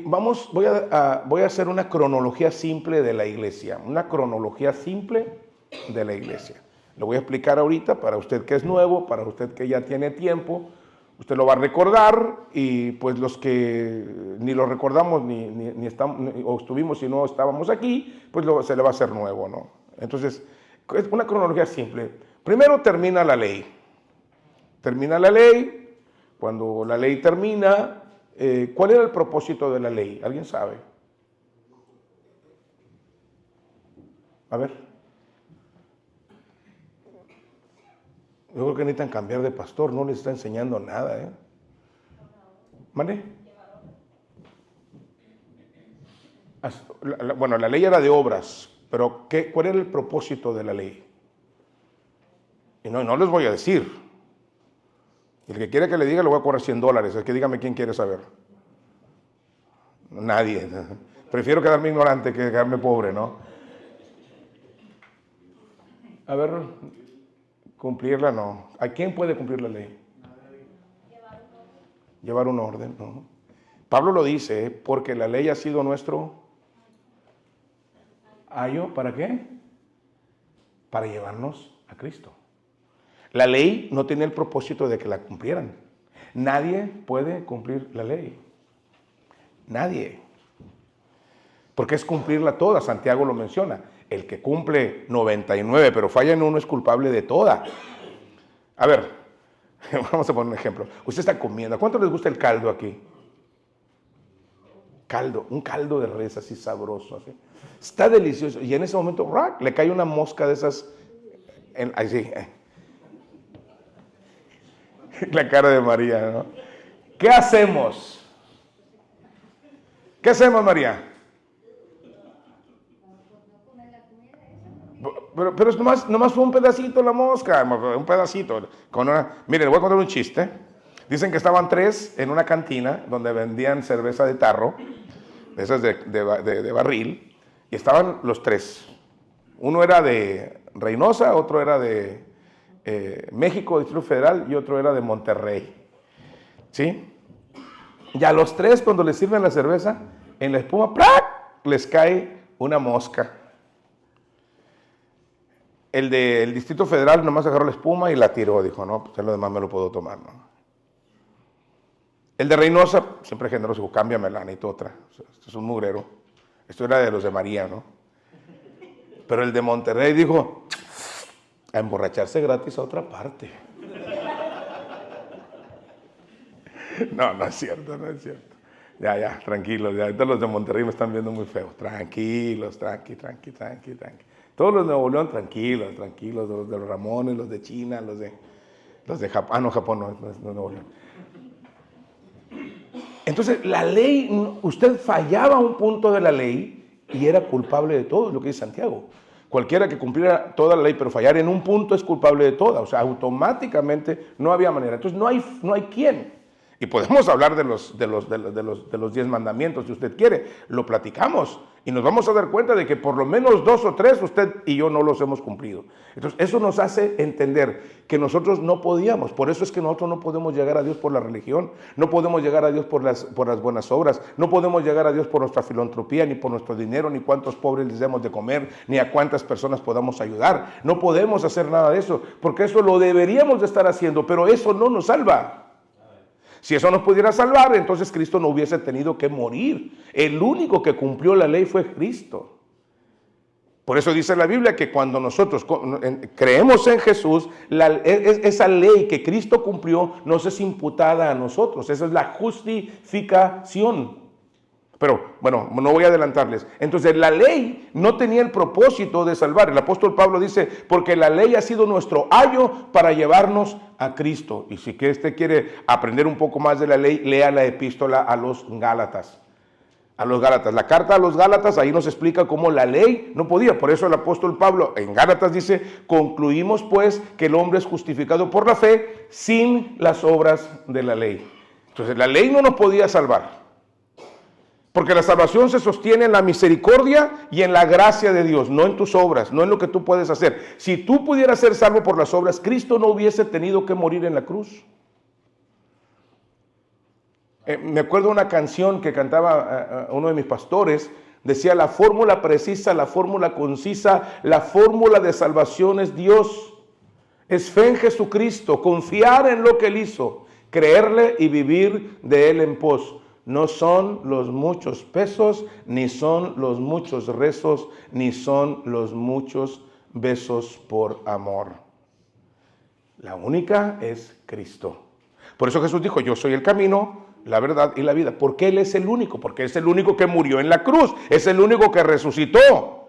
Voy a hacer una cronología simple de la iglesia. Una cronología simple de la iglesia. Lo voy a explicar ahorita para usted que es nuevo, para usted que ya tiene tiempo. Usted lo va a recordar y pues los que ni lo recordamos ni estamos, o estuvimos y no estábamos aquí, pues se le va a hacer nuevo, ¿no? Entonces, es una cronología simple. Primero termina la ley. Termina la ley. Cuando la ley termina, ¿cuál era el propósito de la ley? ¿Alguien sabe? A ver. Yo creo que necesitan cambiar de pastor, no les está enseñando nada, ¿eh? ¿Mande? Bueno, la ley era de obras, pero ¿cuál era el propósito de la ley? Y no les voy a decir. El que quiere que le diga, le voy a cobrar $100. Es que dígame quién quiere saber. Nadie. Prefiero quedarme ignorante que quedarme pobre, ¿no? A ver, cumplirla no. ¿A quién puede cumplir la ley? Llevar un orden, ¿no? Pablo lo dice, porque la ley ha sido nuestro ayo, ¿para qué? Para llevarnos a Cristo. La ley no tenía el propósito de que la cumplieran. Nadie puede cumplir la ley. Nadie. Porque es cumplirla toda, Santiago lo menciona. El que cumple 99 pero falla en uno es culpable de toda. A ver, vamos a poner un ejemplo. Usted está comiendo. ¿A cuánto les gusta el caldo aquí? Caldo, un caldo de res así sabroso. Así. Está delicioso. Y en ese momento ¡rac!, le cae una mosca de esas. Así. La cara de María, ¿no? ¿Qué hacemos? ¿Qué hacemos, María? Pero nomás fue un pedacito la mosca, un pedacito. Miren, les voy a contar un chiste. Dicen que estaban 3 en una cantina donde vendían cerveza de tarro, de esas de barril, y estaban los 3. Uno era de Reynosa, otro era de México, Distrito Federal, y otro era de Monterrey. ¿Sí? Y a los 3, cuando les sirven la cerveza, en la espuma, ¡prac!, les cae una mosca. El del Distrito Federal nomás agarró la espuma y la tiró. Dijo, no, pues lo demás me lo puedo tomar, ¿no? El de Reynosa, siempre generoso, dijo, cámbiamela, necesito otra. Esto es un mugrero. Esto era de los de María, ¿no? Pero el de Monterrey dijo, a emborracharse gratis a otra parte. No es cierto, no es cierto. Ya, tranquilos. Ya, ahorita los de Monterrey me están viendo muy feos. Tranquilos, tranqui. Todos los de Nuevo León, tranquilos. Los de los Ramones, los de China, los de Japón. Japón no es Nuevo León. Entonces, la ley, usted fallaba un punto de la ley y era culpable de todo, es lo que dice Santiago. Cualquiera que cumpliera toda la ley, pero fallar en un punto es culpable de toda. O sea, automáticamente no había manera. Entonces, no hay quién. Y podemos hablar de los 10 mandamientos, si usted quiere. Lo platicamos y nos vamos a dar cuenta de que por lo menos 2 o 3 usted y yo no los hemos cumplido. Entonces, eso nos hace entender que nosotros no podíamos. Por eso es que nosotros no podemos llegar a Dios por la religión, no podemos llegar a Dios por las buenas obras, no podemos llegar a Dios por nuestra filantropía, ni por nuestro dinero, ni cuántos pobres les demos de comer, ni a cuántas personas podamos ayudar. No podemos hacer nada de eso, porque eso lo deberíamos de estar haciendo, pero eso no nos salva. Si eso nos pudiera salvar, entonces Cristo no hubiese tenido que morir. El único que cumplió la ley fue Cristo. Por eso dice la Biblia que cuando nosotros creemos en Jesús, esa ley que Cristo cumplió nos es imputada a nosotros. Esa es la justificación. Pero, bueno, no voy a adelantarles. Entonces, la ley no tenía el propósito de salvar. El apóstol Pablo dice, porque la ley ha sido nuestro ayo para llevarnos a Cristo. Y si usted quiere aprender un poco más de la ley, lea la epístola a los Gálatas. La carta a los Gálatas, ahí nos explica cómo la ley no podía. Por eso el apóstol Pablo en Gálatas dice, concluimos pues que el hombre es justificado por la fe sin las obras de la ley. Entonces, la ley no nos podía salvar. Porque la salvación se sostiene en la misericordia y en la gracia de Dios, no en tus obras, no en lo que tú puedes hacer. Si tú pudieras ser salvo por las obras, Cristo no hubiese tenido que morir en la cruz. Me acuerdo una canción que cantaba uno de mis pastores, decía: la fórmula precisa, la fórmula concisa, la fórmula de salvación es Dios. Es fe en Jesucristo, confiar en lo que Él hizo, creerle y vivir de Él en pos. No son los muchos pesos, ni son los muchos rezos, ni son los muchos besos por amor. La única es Cristo. Por eso Jesús dijo: yo soy el camino, la verdad y la vida. Porque Él es el único, porque es el único que murió en la cruz, es el único que resucitó.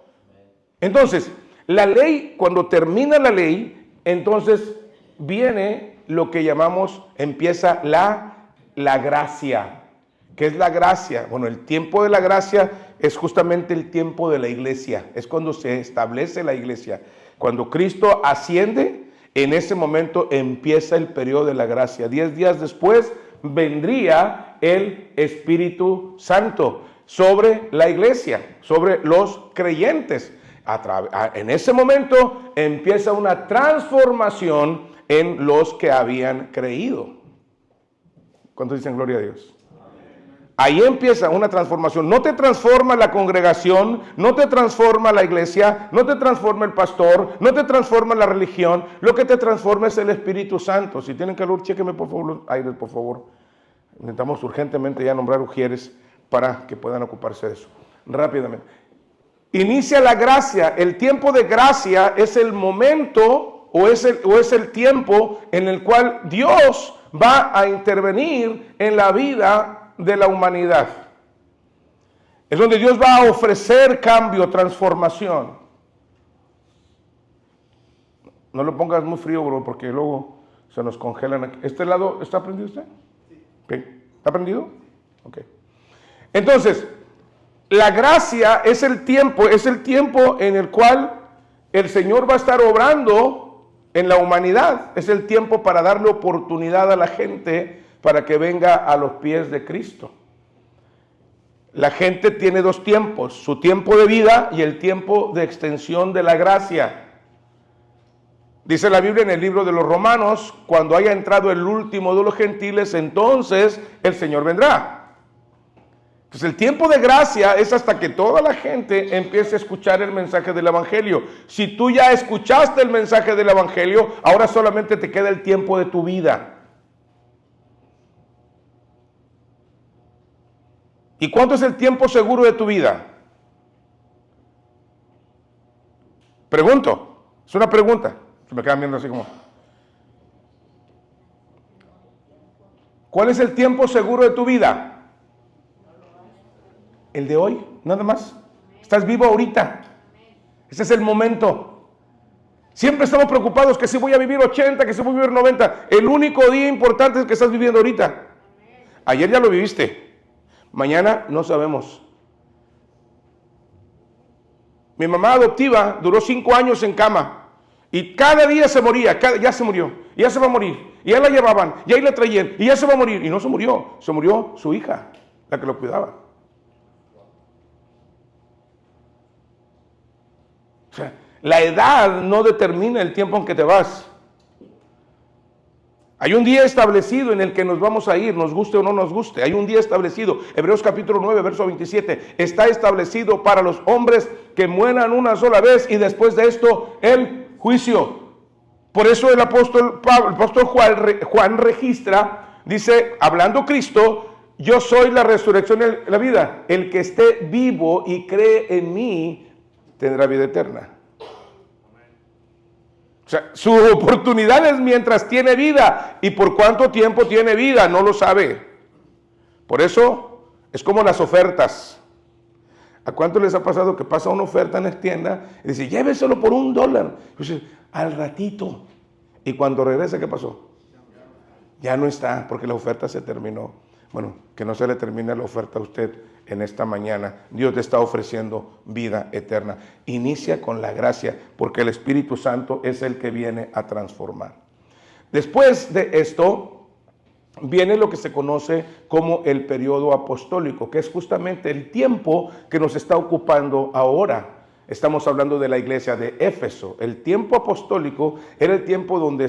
Entonces, la ley, cuando termina la ley, entonces viene lo que llamamos, empieza la gracia. ¿Qué es la gracia? Bueno, el tiempo de la gracia es justamente el tiempo de la iglesia, es cuando se establece la iglesia. Cuando Cristo asciende, en ese momento empieza el periodo de la gracia. 10 días después vendría el Espíritu Santo sobre la iglesia, sobre los creyentes. En ese momento empieza una transformación en los que habían creído. ¿Cuántos dicen gloria a Dios? Ahí empieza una transformación. No te transforma la congregación, no te transforma la iglesia, no te transforma el pastor, no te transforma la religión. Lo que te transforma es el Espíritu Santo. Si tienen calor, chéquenme por favor los aires, por favor. Necesitamos urgentemente ya nombrar ujieres para que puedan ocuparse de eso. Rápidamente. Inicia la gracia. El tiempo de gracia es el momento o es el tiempo en el cual Dios va a intervenir en la vida de la humanidad. Es donde Dios va a ofrecer cambio, transformación. No lo pongas muy frío, bro, porque luego se nos congelan aquí. ¿Este lado está prendido usted? Sí. Okay. ¿Está prendido? Ok. Entonces, la gracia es el tiempo en el cual el Señor va a estar obrando en la humanidad. Es el tiempo para darle oportunidad a la gente para que venga a los pies de Cristo. La gente tiene dos tiempos: su tiempo de vida y el tiempo de extensión de la gracia. Dice la Biblia en el libro de los Romanos: cuando haya entrado el último de los gentiles, entonces el Señor vendrá. Pues el tiempo de gracia es hasta que toda la gente empiece a escuchar el mensaje del Evangelio. Si tú ya escuchaste el mensaje del Evangelio, ahora solamente te queda el tiempo de tu vida. ¿Y cuánto es el tiempo seguro de tu vida? Pregunto, es una pregunta. Se me quedan viendo así como. ¿Cuál es el tiempo seguro de tu vida? El de hoy, nada más. Estás vivo ahorita. Ese es el momento. Siempre estamos preocupados que si voy a vivir 80, que si voy a vivir 90. El único día importante es que estás viviendo ahorita. Ayer ya lo viviste. Mañana no sabemos. Mi mamá adoptiva duró 5 años en cama y cada día se moría, ya se murió, ya se va a morir, y ya la llevaban, y ahí la traían, y ya se va a morir, y no se murió su hija, la que lo cuidaba. O sea, la edad no determina el tiempo en que te vas. Hay un día establecido en el que nos vamos a ir, nos guste o no nos guste. Hay un día establecido. Hebreos capítulo 9, verso 27. Está establecido para los hombres que mueran una sola vez y después de esto el juicio. Por eso el apóstol Juan registra, dice, hablando Cristo: yo soy la resurrección y la vida. El que esté vivo y cree en mí tendrá vida eterna. O sea, su oportunidad es mientras tiene vida. ¿Y por cuánto tiempo tiene vida? No lo sabe. Por eso es como las ofertas. ¿A cuánto les ha pasado que pasa una oferta en la tienda y dice, lléveselo por $1? Y dice, al ratito. Y cuando regresa, ¿qué pasó? Ya no está, porque la oferta se terminó. Bueno, que no se le termine la oferta a usted en esta mañana. Dios te está ofreciendo vida eterna. Inicia con la gracia, porque el Espíritu Santo es el que viene a transformar. Después de esto, viene lo que se conoce como el periodo apostólico, que es justamente el tiempo que nos está ocupando ahora. Estamos hablando de la iglesia de Éfeso. El tiempo apostólico era el tiempo donde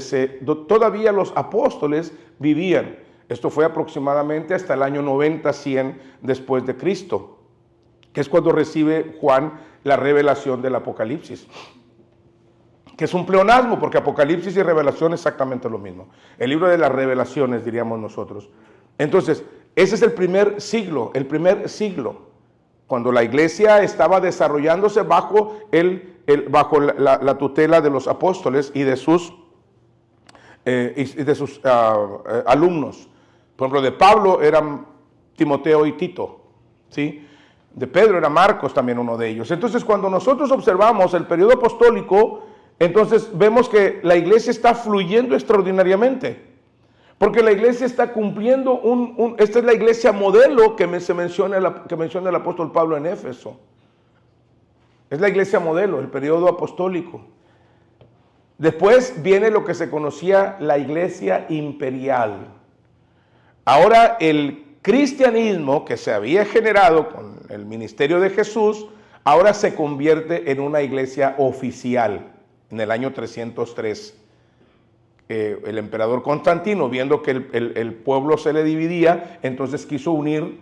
todavía los apóstoles vivían. Esto fue aproximadamente hasta el año 90-100 después de Cristo, que es cuando recibe Juan la revelación del Apocalipsis, que es un pleonasmo, porque Apocalipsis y revelación es exactamente lo mismo. El libro de las revelaciones, diríamos nosotros. Entonces, ese es el primer siglo, cuando la iglesia estaba desarrollándose bajo, la tutela de los apóstoles y de sus, alumnos. Por ejemplo, de Pablo eran Timoteo y Tito, ¿sí? De Pedro era Marcos también uno de ellos. Entonces, cuando nosotros observamos el periodo apostólico, entonces vemos que la iglesia está fluyendo extraordinariamente. Porque la iglesia está cumpliendo esta es la iglesia modelo que menciona el apóstol Pablo en Éfeso. Es la iglesia modelo, el periodo apostólico. Después viene lo que se conocía la iglesia imperial. Ahora el cristianismo que se había generado con el ministerio de Jesús, ahora se convierte en una iglesia oficial en el año 303. El emperador Constantino, viendo que el pueblo se le dividía, entonces quiso unir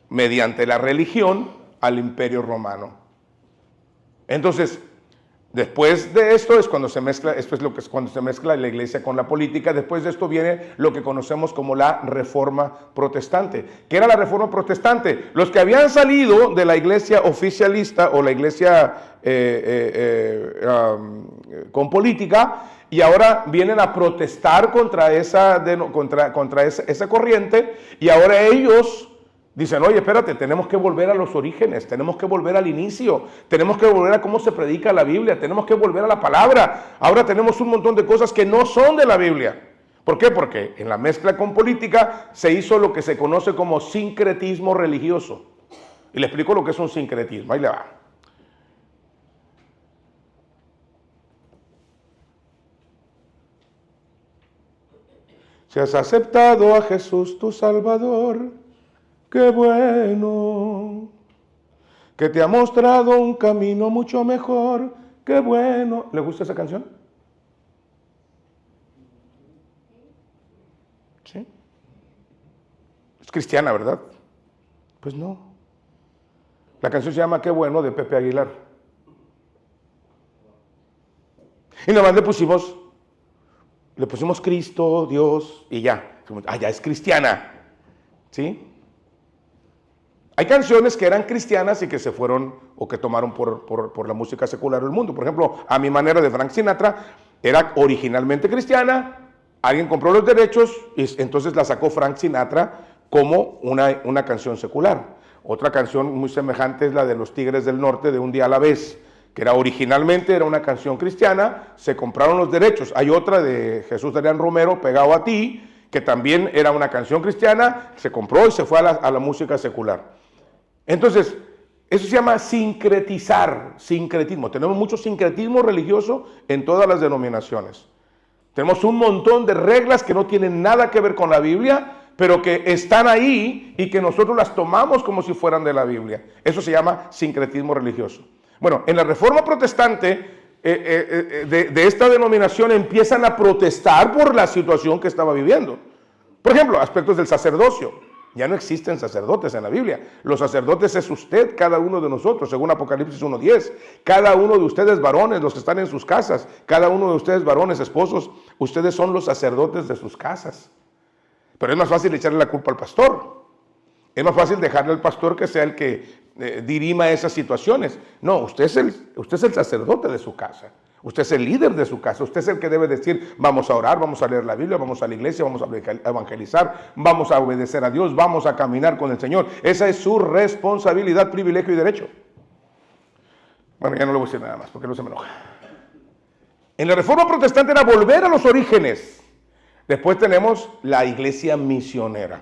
mediante la religión al imperio romano. Entonces, después de esto es cuando se mezcla, cuando se mezcla la iglesia con la política. Después de esto viene lo que conocemos como la Reforma Protestante. ¿Qué era la Reforma Protestante? Los que habían salido de la iglesia oficialista o la iglesia con política, y ahora vienen a protestar contra esa corriente, y ahora ellos dicen, oye, espérate, tenemos que volver a los orígenes, tenemos que volver al inicio, tenemos que volver a cómo se predica la Biblia, tenemos que volver a la palabra. Ahora tenemos un montón de cosas que no son de la Biblia. ¿Por qué? Porque en la mezcla con política se hizo lo que se conoce como sincretismo religioso. Y le explico lo que es un sincretismo, ahí le va. Si has aceptado a Jesús tu Salvador, qué bueno, que te ha mostrado un camino mucho mejor, qué bueno. ¿Le gusta esa canción? ¿Sí? Es cristiana, ¿verdad? Pues no. La canción se llama Qué bueno, de Pepe Aguilar. Y nada más le pusimos Cristo, Dios, y ya. Ya es cristiana. ¿Sí? Hay canciones que eran cristianas y que se fueron o que tomaron por la música secular del mundo. Por ejemplo, A mi manera, de Frank Sinatra, era originalmente cristiana. Alguien compró los derechos y entonces la sacó Frank Sinatra como una canción secular. Otra canción muy semejante es la de Los Tigres del Norte, de Un día a la vez, que originalmente era una canción cristiana, se compraron los derechos. Hay otra de Jesús Adrián Romero, Pegado a ti, que también era una canción cristiana, se compró y se fue a la música secular. Entonces, eso se llama sincretismo. Tenemos mucho sincretismo religioso en todas las denominaciones. Tenemos un montón de reglas que no tienen nada que ver con la Biblia, pero que están ahí y que nosotros las tomamos como si fueran de la Biblia. Eso se llama sincretismo religioso. Bueno, en la Reforma Protestante de esta denominación empiezan a protestar por la situación que estaba viviendo. Por ejemplo, aspectos del sacerdocio. Ya no existen sacerdotes en la Biblia. Los sacerdotes es usted, cada uno de nosotros, según Apocalipsis 1:10. Cada uno de ustedes varones, los que están en sus casas, cada uno de ustedes varones, esposos, ustedes son los sacerdotes de sus casas. Pero es más fácil echarle la culpa al pastor. Es más fácil dejarle al pastor que sea el que dirima esas situaciones. No, usted es el sacerdote de su casa. Usted es el líder de su casa. Usted es el que debe decir, vamos a orar, vamos a leer la Biblia, vamos a la iglesia, vamos a evangelizar, vamos a obedecer a Dios, vamos a caminar con el Señor. Esa es su responsabilidad, privilegio y derecho. Bueno, ya no le voy a decir nada más porque no se me enoja. En la Reforma Protestante era volver a los orígenes. Después tenemos la iglesia misionera,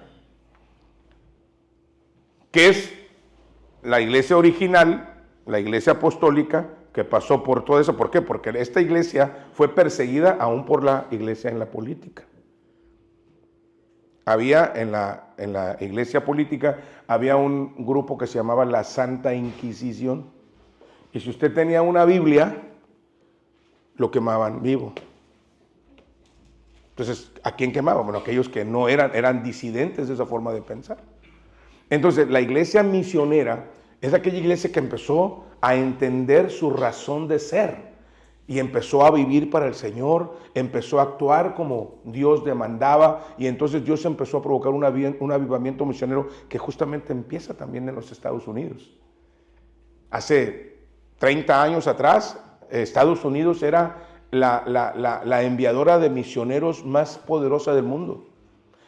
que es la iglesia original, la iglesia apostólica, que pasó por todo eso. ¿Por qué? Porque esta iglesia fue perseguida aún por la iglesia en la política. Había en la iglesia política, había un grupo que se llamaba la Santa Inquisición. Y si usted tenía una Biblia, lo quemaban vivo. Entonces, ¿a quién quemaban? Bueno, aquellos que no eran disidentes de esa forma de pensar. Entonces, la iglesia misionera es aquella iglesia que empezó a entender su razón de ser y empezó a vivir para el Señor, empezó a actuar como Dios demandaba, y entonces Dios empezó a provocar un avivamiento misionero que justamente empieza también en los Estados Unidos. Hace 30 años atrás, Estados Unidos era la enviadora de misioneros más poderosa del mundo.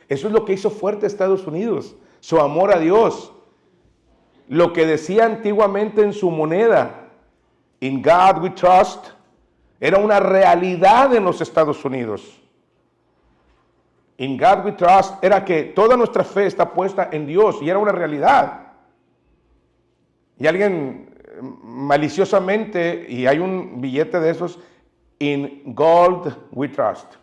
Eso es lo que hizo fuerte a Estados Unidos, su amor a Dios. Lo que decía antiguamente en su moneda, "In God we trust", era una realidad en los Estados Unidos. "In God we trust" era que toda nuestra fe está puesta en Dios, y era una realidad. Y alguien maliciosamente, y hay un billete de esos, "In gold we trust".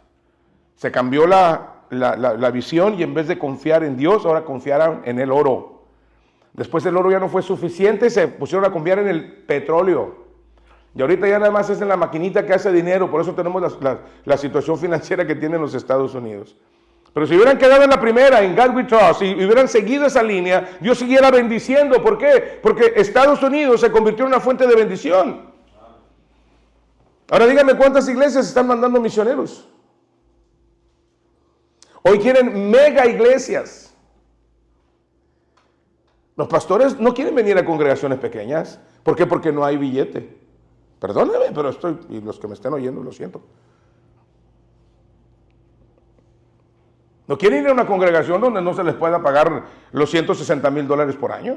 Se cambió la visión, y en vez de confiar en Dios, ahora confiaron en el oro. Después el oro ya no fue suficiente y se pusieron a confiar en el petróleo. Y ahorita ya nada más es en la maquinita que hace dinero. Por eso tenemos la situación financiera que tienen los Estados Unidos. Pero si hubieran quedado en la primera, en God we trust, y hubieran seguido esa línea, Dios siguiera bendiciendo. ¿Por qué? Porque Estados Unidos se convirtió en una fuente de bendición. Ahora díganme cuántas iglesias están mandando misioneros. Hoy quieren mega iglesias. Los pastores no quieren venir a congregaciones pequeñas. ¿Por qué? Porque no hay billete. Perdónenme, pero y los que me estén oyendo, lo siento. ¿No quieren ir a una congregación donde no se les pueda pagar los $160,000 por año?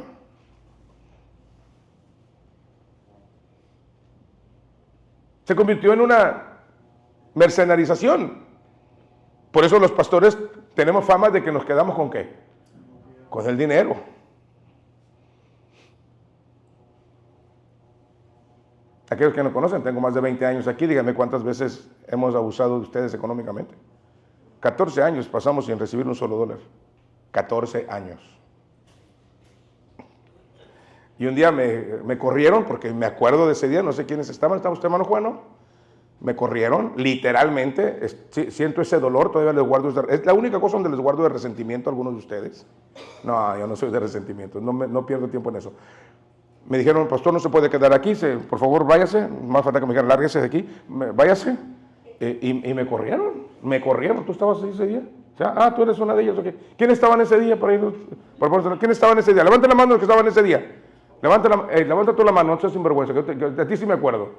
Se convirtió en una mercenarización. Por eso los pastores tenemos fama de que nos quedamos ¿con qué? Con el dinero. Aquellos que no conocen, tengo más de 20 años aquí, díganme cuántas veces hemos abusado de ustedes económicamente. 14 años pasamos sin recibir un solo dólar. 14 años. Y un día me corrieron, porque me acuerdo de ese día, no sé quiénes estaban. ¿Estaba usted, hermano Juan, no? Me corrieron, literalmente. Siento ese dolor, todavía les guardo. Es la única cosa donde les guardo de resentimiento a algunos de ustedes. No, yo no soy de resentimiento, no pierdo tiempo en eso. Me dijeron, pastor, no se puede quedar aquí, por favor váyase. Más falta que me dijeran, lárguese de aquí, váyase. Y me corrieron. ¿Tú estabas ahí ese día? O sea, tú eres una de ellas. Okay. ¿Quién estaba en ese día? ¿Quién estaba en ese día? Levanta la mano los que estaban en ese día. Levanta tú la mano, no seas sinvergüenza, que de ti sí me acuerdo.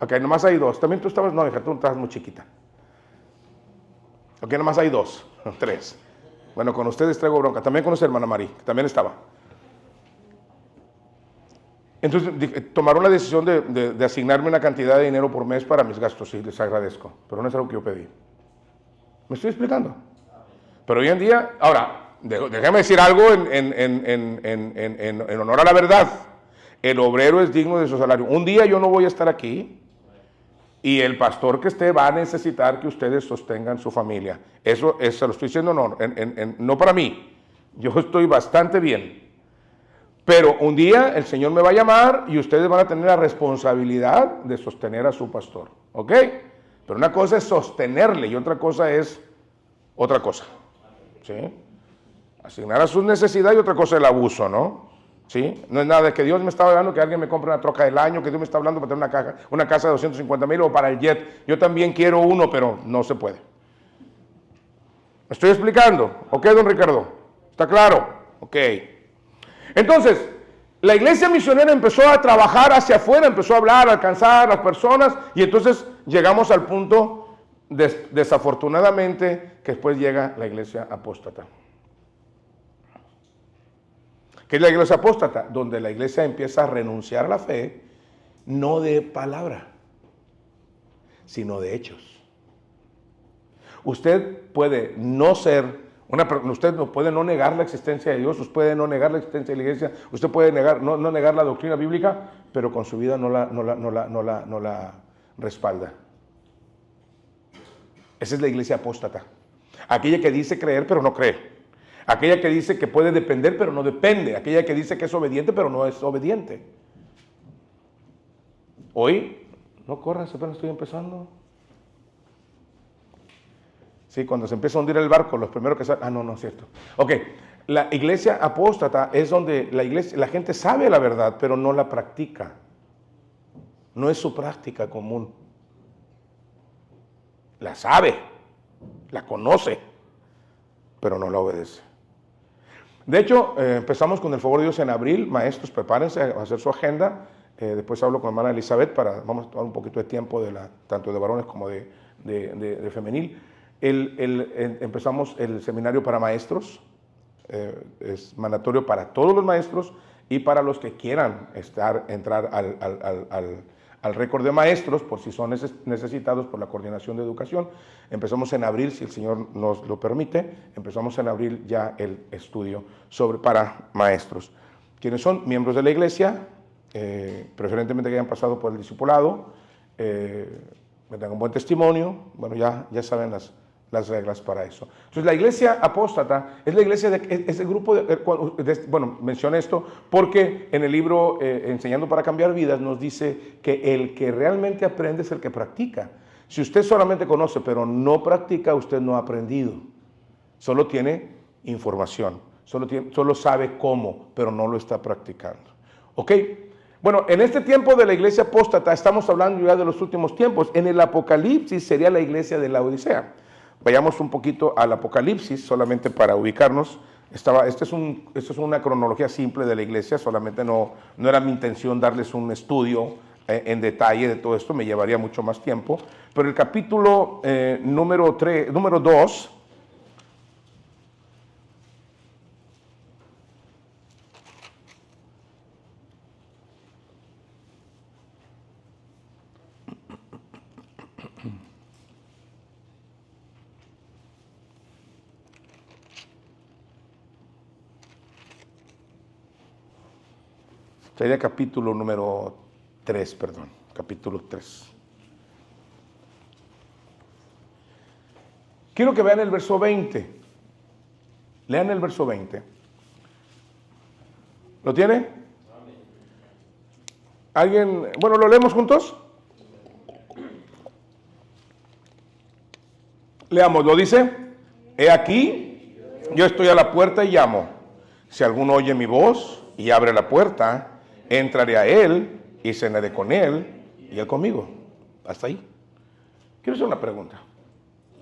Ok, nomás hay dos. También tú estabas, no, hija, tú estabas muy chiquita. Ok, nomás hay dos, 3. Bueno, con ustedes traigo bronca. También con usted, hermana Marí, que también estaba. Entonces tomaron la decisión de asignarme una cantidad de dinero por mes para mis gastos, sí, les agradezco, pero no es algo que yo pedí. ¿Me estoy explicando? Pero hoy en día, ahora, déjame decir algo en honor a la verdad. El obrero es digno de su salario. Un día yo no voy a estar aquí y el pastor que esté va a necesitar que ustedes sostengan su familia. Eso se lo estoy diciendo no para mí. Yo estoy bastante bien. Pero un día el Señor me va a llamar y ustedes van a tener la responsabilidad de sostener a su pastor. ¿Ok? Pero una cosa es sostenerle y otra cosa es otra cosa. ¿Sí? Asignar a sus necesidades y otra cosa es el abuso, ¿no? ¿Sí? No es nada de que Dios me está hablando que alguien me compre una troca del año, que Dios me está hablando para tener una casa de 250,000 o para el jet. Yo también quiero uno, pero no se puede. ¿Me estoy explicando? ¿Ok, don Ricardo? ¿Está claro? Ok. Entonces, la iglesia misionera empezó a trabajar hacia afuera, empezó a hablar, a alcanzar a las personas, y entonces llegamos al punto, desafortunadamente, que después llega la iglesia apóstata. ¿Qué es la iglesia apóstata? Donde la iglesia empieza a renunciar a la fe, no de palabra, sino de hechos. Usted puede no ser... usted no puede no negar la existencia de Dios, usted puede no negar la existencia de la iglesia, usted puede no negar la doctrina bíblica, pero con su vida no la respalda. Esa es la iglesia apóstata. Aquella que dice creer pero no cree. Aquella que dice que puede depender pero no depende. Aquella que dice que es obediente pero no es obediente. Hoy, no corras, apenas estoy empezando. ¿sí? Cuando se empieza a hundir el barco, los primeros que salen, no es cierto. Ok, la iglesia apóstata es donde la gente sabe la verdad, pero no la practica. No es su práctica común. La sabe, la conoce, pero no la obedece. De hecho, empezamos con el favor de Dios en abril. Maestros, prepárense a hacer su agenda. Después hablo con la hermana Elizabeth vamos a tomar un poquito de tiempo tanto de varones como de femenil. Empezamos el seminario para maestros. Es mandatorio para todos los maestros y para los que quieran entrar al récord de maestros, por si son necesitados por la coordinación de educación. Empezamos en abril, si el Señor nos lo permite, empezamos en abril ya el estudio para maestros. Quienes son miembros de la iglesia, preferentemente que hayan pasado por el discipulado, que tengan un buen testimonio, bueno, ya saben las reglas para eso. Entonces, la iglesia apóstata es la iglesia es el grupo bueno, mencioné esto porque en el libro Enseñando para Cambiar Vidas nos dice que el que realmente aprende es el que practica. Si usted solamente conoce pero no practica, usted no ha aprendido. Solo tiene información, solo sabe cómo, pero no lo está practicando. ¿Ok? Bueno, en este tiempo de la iglesia apóstata estamos hablando ya de los últimos tiempos. En el Apocalipsis sería la iglesia de la Odisea. Vayamos un poquito al Apocalipsis, solamente para ubicarnos. Esta es una cronología simple de la iglesia, solamente no era mi intención darles un estudio en detalle de todo esto, me llevaría mucho más tiempo. Pero el capítulo número 2, sería capítulo número 3, perdón, capítulo 3. Quiero que vean el verso 20. Lean el verso 20. ¿Lo tiene? ¿Alguien? Bueno, ¿lo leemos juntos? Leamos, lo dice. He aquí, yo estoy a la puerta y llamo. Si alguno oye mi voz y abre la puerta, entraré a él y cenaré con él y él conmigo. Hasta ahí. Quiero hacer una pregunta.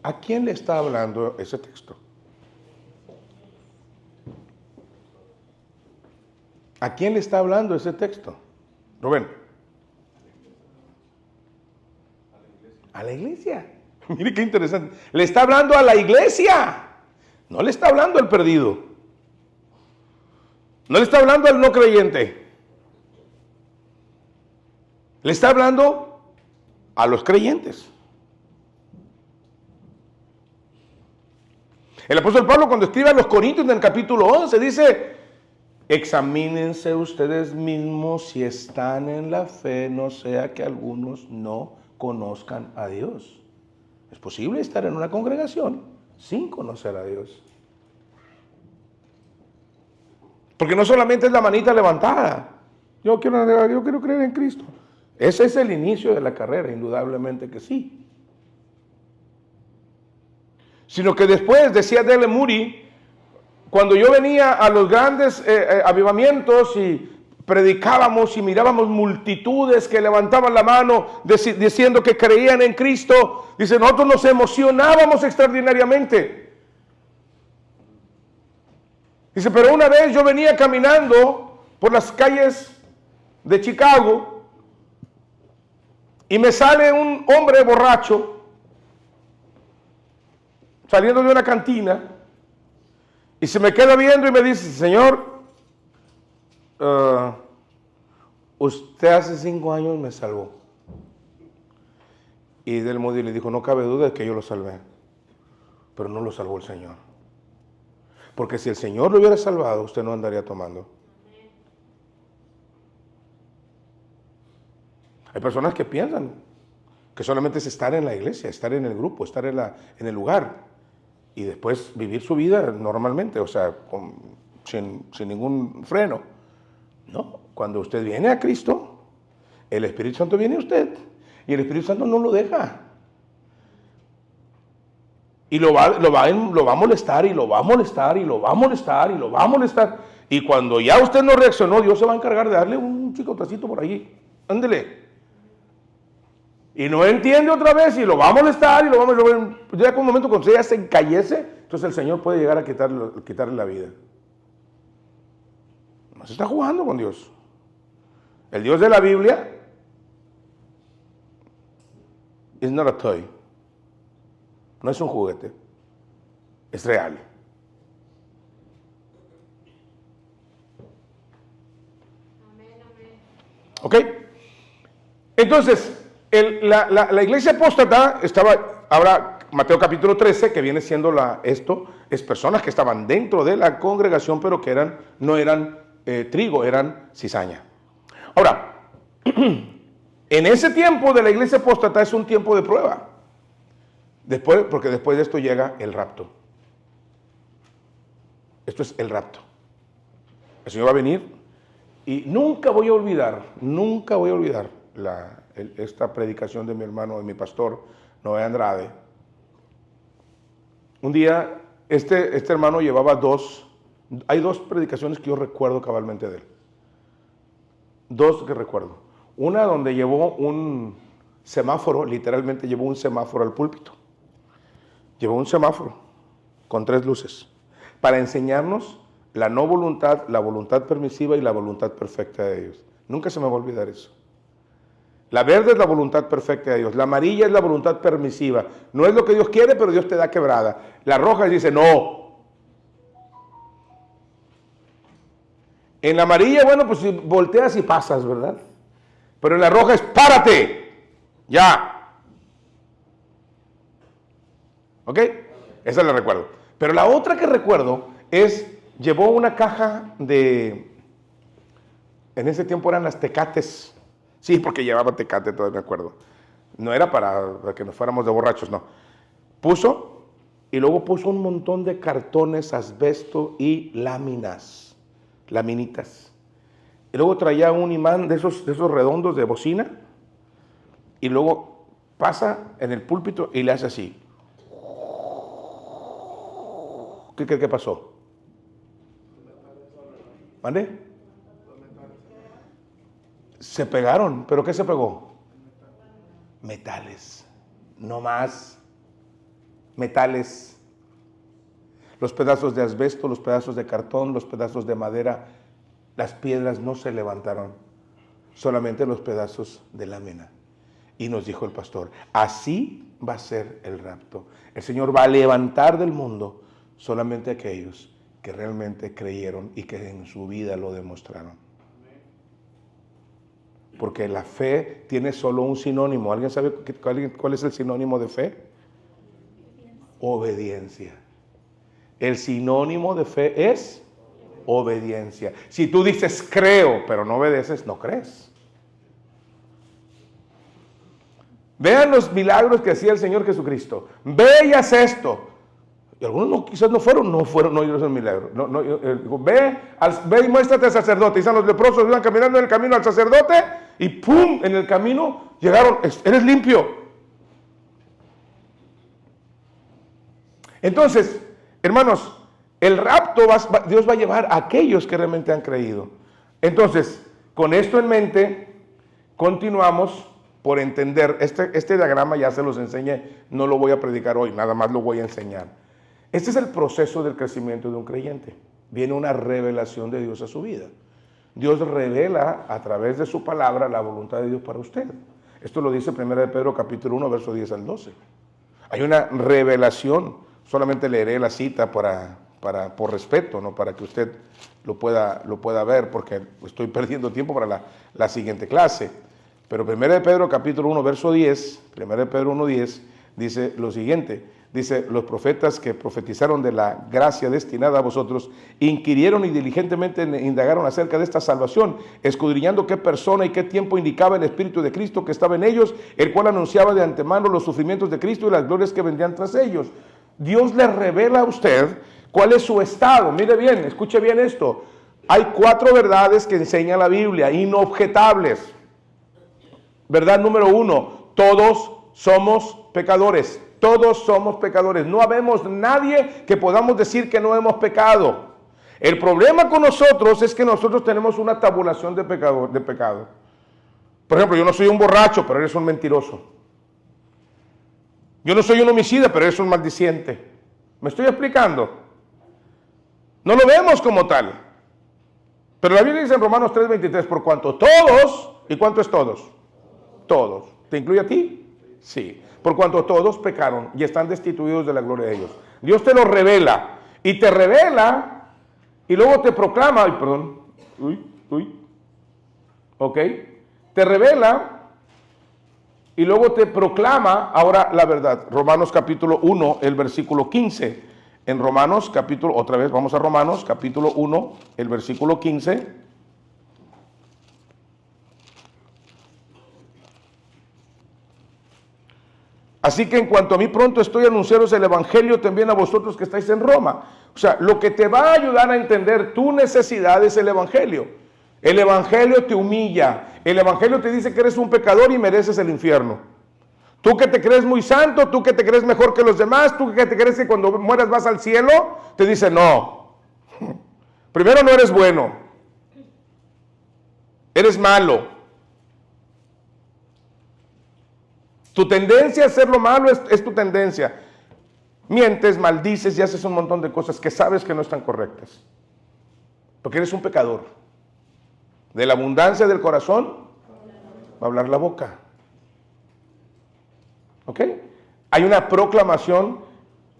¿A quién le está hablando ese texto? ¿A quién le está hablando ese texto? Rubén. A la iglesia. Mire qué interesante. Le está hablando a la iglesia. No le está hablando al perdido. No le está hablando al no creyente. Le está hablando a los creyentes. El apóstol Pablo, cuando escribe a los Corintios en el capítulo 11, dice: examínense ustedes mismos si están en la fe, no sea que algunos no conozcan a Dios. Es posible estar en una congregación sin conocer a Dios. Porque no solamente es la manita levantada. Yo quiero creer en Cristo. Ese es el inicio de la carrera, indudablemente que sí. Sino que después, decía D.L. Moody, cuando yo venía a los grandes avivamientos y predicábamos y mirábamos multitudes que levantaban la mano diciendo que creían en Cristo, dice, nosotros nos emocionábamos extraordinariamente. Dice, pero una vez yo venía caminando por las calles de Chicago y me sale un hombre borracho saliendo de una cantina y se me queda viendo y me dice, señor, usted hace 5 años me salvó. Y del Moody le dijo, no cabe duda de que yo lo salvé, pero no lo salvó el Señor. Porque si el Señor lo hubiera salvado, usted no andaría tomando. Hay personas que piensan que solamente es estar en la iglesia, estar en el grupo, estar en el lugar y después vivir su vida normalmente, o sea, sin ningún freno. No, cuando usted viene a Cristo, el Espíritu Santo viene a usted y el Espíritu Santo no lo deja. Y lo va a molestar, y lo va a molestar, y lo va a molestar, y lo va a molestar. Y cuando ya usted no reaccionó, Dios se va a encargar de darle un chicotacito por allí. Ándele. Y no entiende otra vez, y lo va a molestar, y lo va a molestar. Ya con un momento cuando ya se encallece, entonces el Señor puede llegar a quitarle la vida. No se está jugando con Dios. El Dios de la Biblia is not a toy. No es un juguete, es real. ¿Ok? Entonces, la iglesia apóstata estaba, ahora Mateo capítulo 13, que viene siendo esto, es personas que estaban dentro de la congregación, pero que no eran trigo, eran cizaña. Ahora, en ese tiempo de la iglesia apóstata es un tiempo de prueba. Porque después de esto llega el rapto. Esto es el rapto. El Señor va a venir y nunca voy a olvidar esta predicación de mi hermano, de mi pastor, Noé Andrade. Un día, este hermano llevaba hay dos predicaciones que yo recuerdo cabalmente de él. Dos que recuerdo. Una donde llevó un semáforo, literalmente llevó un semáforo al púlpito. Llevó un semáforo con 3 luces para enseñarnos la no voluntad, la voluntad permisiva y la voluntad perfecta de Dios. Nunca se me va a olvidar eso. La verde es la voluntad perfecta de Dios. La amarilla es la voluntad permisiva. No es lo que Dios quiere, pero Dios te da quebrada. La roja dice no. En la amarilla, bueno, pues si volteas y pasas, ¿verdad? Pero en la roja es párate. Ya. ¿Ok? Esa la recuerdo. Pero la otra que recuerdo llevó una caja en ese tiempo eran las Tecates. Sí, porque llevaba Tecate, todavía me acuerdo. No era para que nos fuéramos de borrachos, no. Y luego puso un montón de cartones, asbesto y laminitas. Y luego traía un imán de esos redondos de bocina. Y luego pasa en el púlpito y le hace así. ¿Qué cree que pasó? ¿Mande? Se pegaron. ¿Pero qué se pegó? Metales. No más. Metales. Los pedazos de asbesto, los pedazos de cartón, los pedazos de madera, las piedras no se levantaron. Solamente los pedazos de lámina. Y nos dijo el pastor, así va a ser el rapto. El Señor va a levantar del mundo solamente aquellos que realmente creyeron y que en su vida lo demostraron. Porque la fe tiene solo un sinónimo. ¿Alguien sabe cuál es el sinónimo de fe? Obediencia. El sinónimo de fe es obediencia. Si tú dices creo, pero no obedeces, no crees. Vean los milagros que hacía el Señor Jesucristo. Ve y haz esto. Y algunos quizás no fueron el milagro. Ve y muéstrate al sacerdote. Y los leprosos iban caminando en el camino al sacerdote y ¡pum! En el camino llegaron, eres limpio. Entonces, hermanos, el rapto Dios va a llevar a aquellos que realmente han creído. Entonces, con esto en mente, continuamos por entender. Este diagrama ya se los enseñé, no lo voy a predicar hoy, nada más lo voy a enseñar. Este es el proceso del crecimiento de un creyente. Viene una revelación de Dios a su vida. Dios revela a través de su palabra la voluntad de Dios para usted. Esto lo dice 1 Pedro capítulo 1, verso 10 al 12. Hay una revelación. Solamente leeré la cita por respeto, ¿no? Para que usted lo pueda ver, porque estoy perdiendo tiempo para la siguiente clase. Pero 1 Pedro capítulo 1, verso 10, 1 Pedro 1, 10, dice lo siguiente. Dice, los profetas que profetizaron de la gracia destinada a vosotros, inquirieron y diligentemente indagaron acerca de esta salvación, escudriñando qué persona y qué tiempo indicaba el Espíritu de Cristo que estaba en ellos, el cual anunciaba de antemano los sufrimientos de Cristo y las glorias que vendrían tras ellos. Dios le revela a usted cuál es su estado. Mire bien, escuche bien esto. Hay 4 verdades que enseña la Biblia, inobjetables. Verdad número 1, todos somos pecadores. Todos somos pecadores. No habemos nadie que podamos decir que no hemos pecado. El problema con nosotros es que nosotros tenemos una tabulación de pecado. Por ejemplo, yo no soy un borracho, pero eres un mentiroso. Yo no soy un homicida, pero eres un maldiciente. ¿Me estoy explicando? No lo vemos como tal. Pero la Biblia dice en Romanos 3:23, por cuanto todos, ¿y cuánto es todos? Todos. ¿Te incluye a ti? Sí. Por cuanto todos pecaron y están destituidos de la gloria de Dios. Dios te lo revela. Y te revela y luego te proclama, ay, perdón. Ok. Te revela y luego te proclama ahora la verdad. Romanos capítulo 1, el versículo 15. En Romanos capítulo, otra vez vamos a Romanos capítulo 1, el versículo 15. Así que en cuanto a mí pronto estoy a anunciaros el evangelio también a vosotros que estáis en Roma. O sea, lo que te va a ayudar a entender tu necesidad es el evangelio. El evangelio te humilla. El evangelio te dice que eres un pecador y mereces el infierno. Tú que te crees muy santo, tú que te crees mejor que los demás, tú que te crees que cuando mueras vas al cielo, te dice no. Primero no eres bueno. Eres malo. Tu tendencia a hacer lo malo es tu tendencia. Mientes, maldices y haces un montón de cosas que sabes que no están correctas. Porque eres un pecador. De la abundancia del corazón va a hablar la boca. ¿Ok? Hay una proclamación,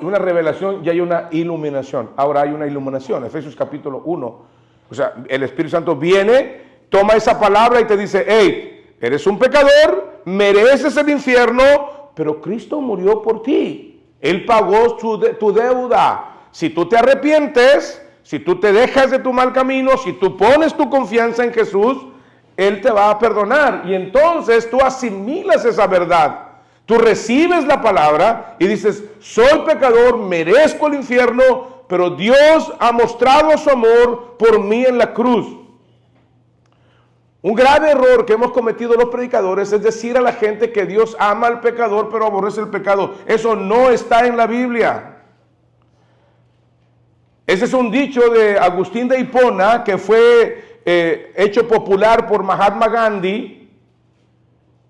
una revelación y hay una iluminación. Ahora hay una iluminación. Efesios capítulo 1. O sea, el Espíritu Santo viene, toma esa palabra y te dice, hey, eres un pecador, mereces el infierno, pero Cristo murió por ti. Él pagó tu deuda. Si tú te arrepientes, si tú te dejas de tu mal camino, si tú pones tu confianza en Jesús, Él te va a perdonar. Y entonces tú asimilas esa verdad. Tú recibes la palabra y dices, soy pecador, merezco el infierno, pero Dios ha mostrado su amor por mí en la cruz. Un grave error que hemos cometido los predicadores es decir a la gente que Dios ama al pecador, pero aborrece el pecado. Eso no está en la Biblia. Ese es un dicho de Agustín de Hipona que fue hecho popular por Mahatma Gandhi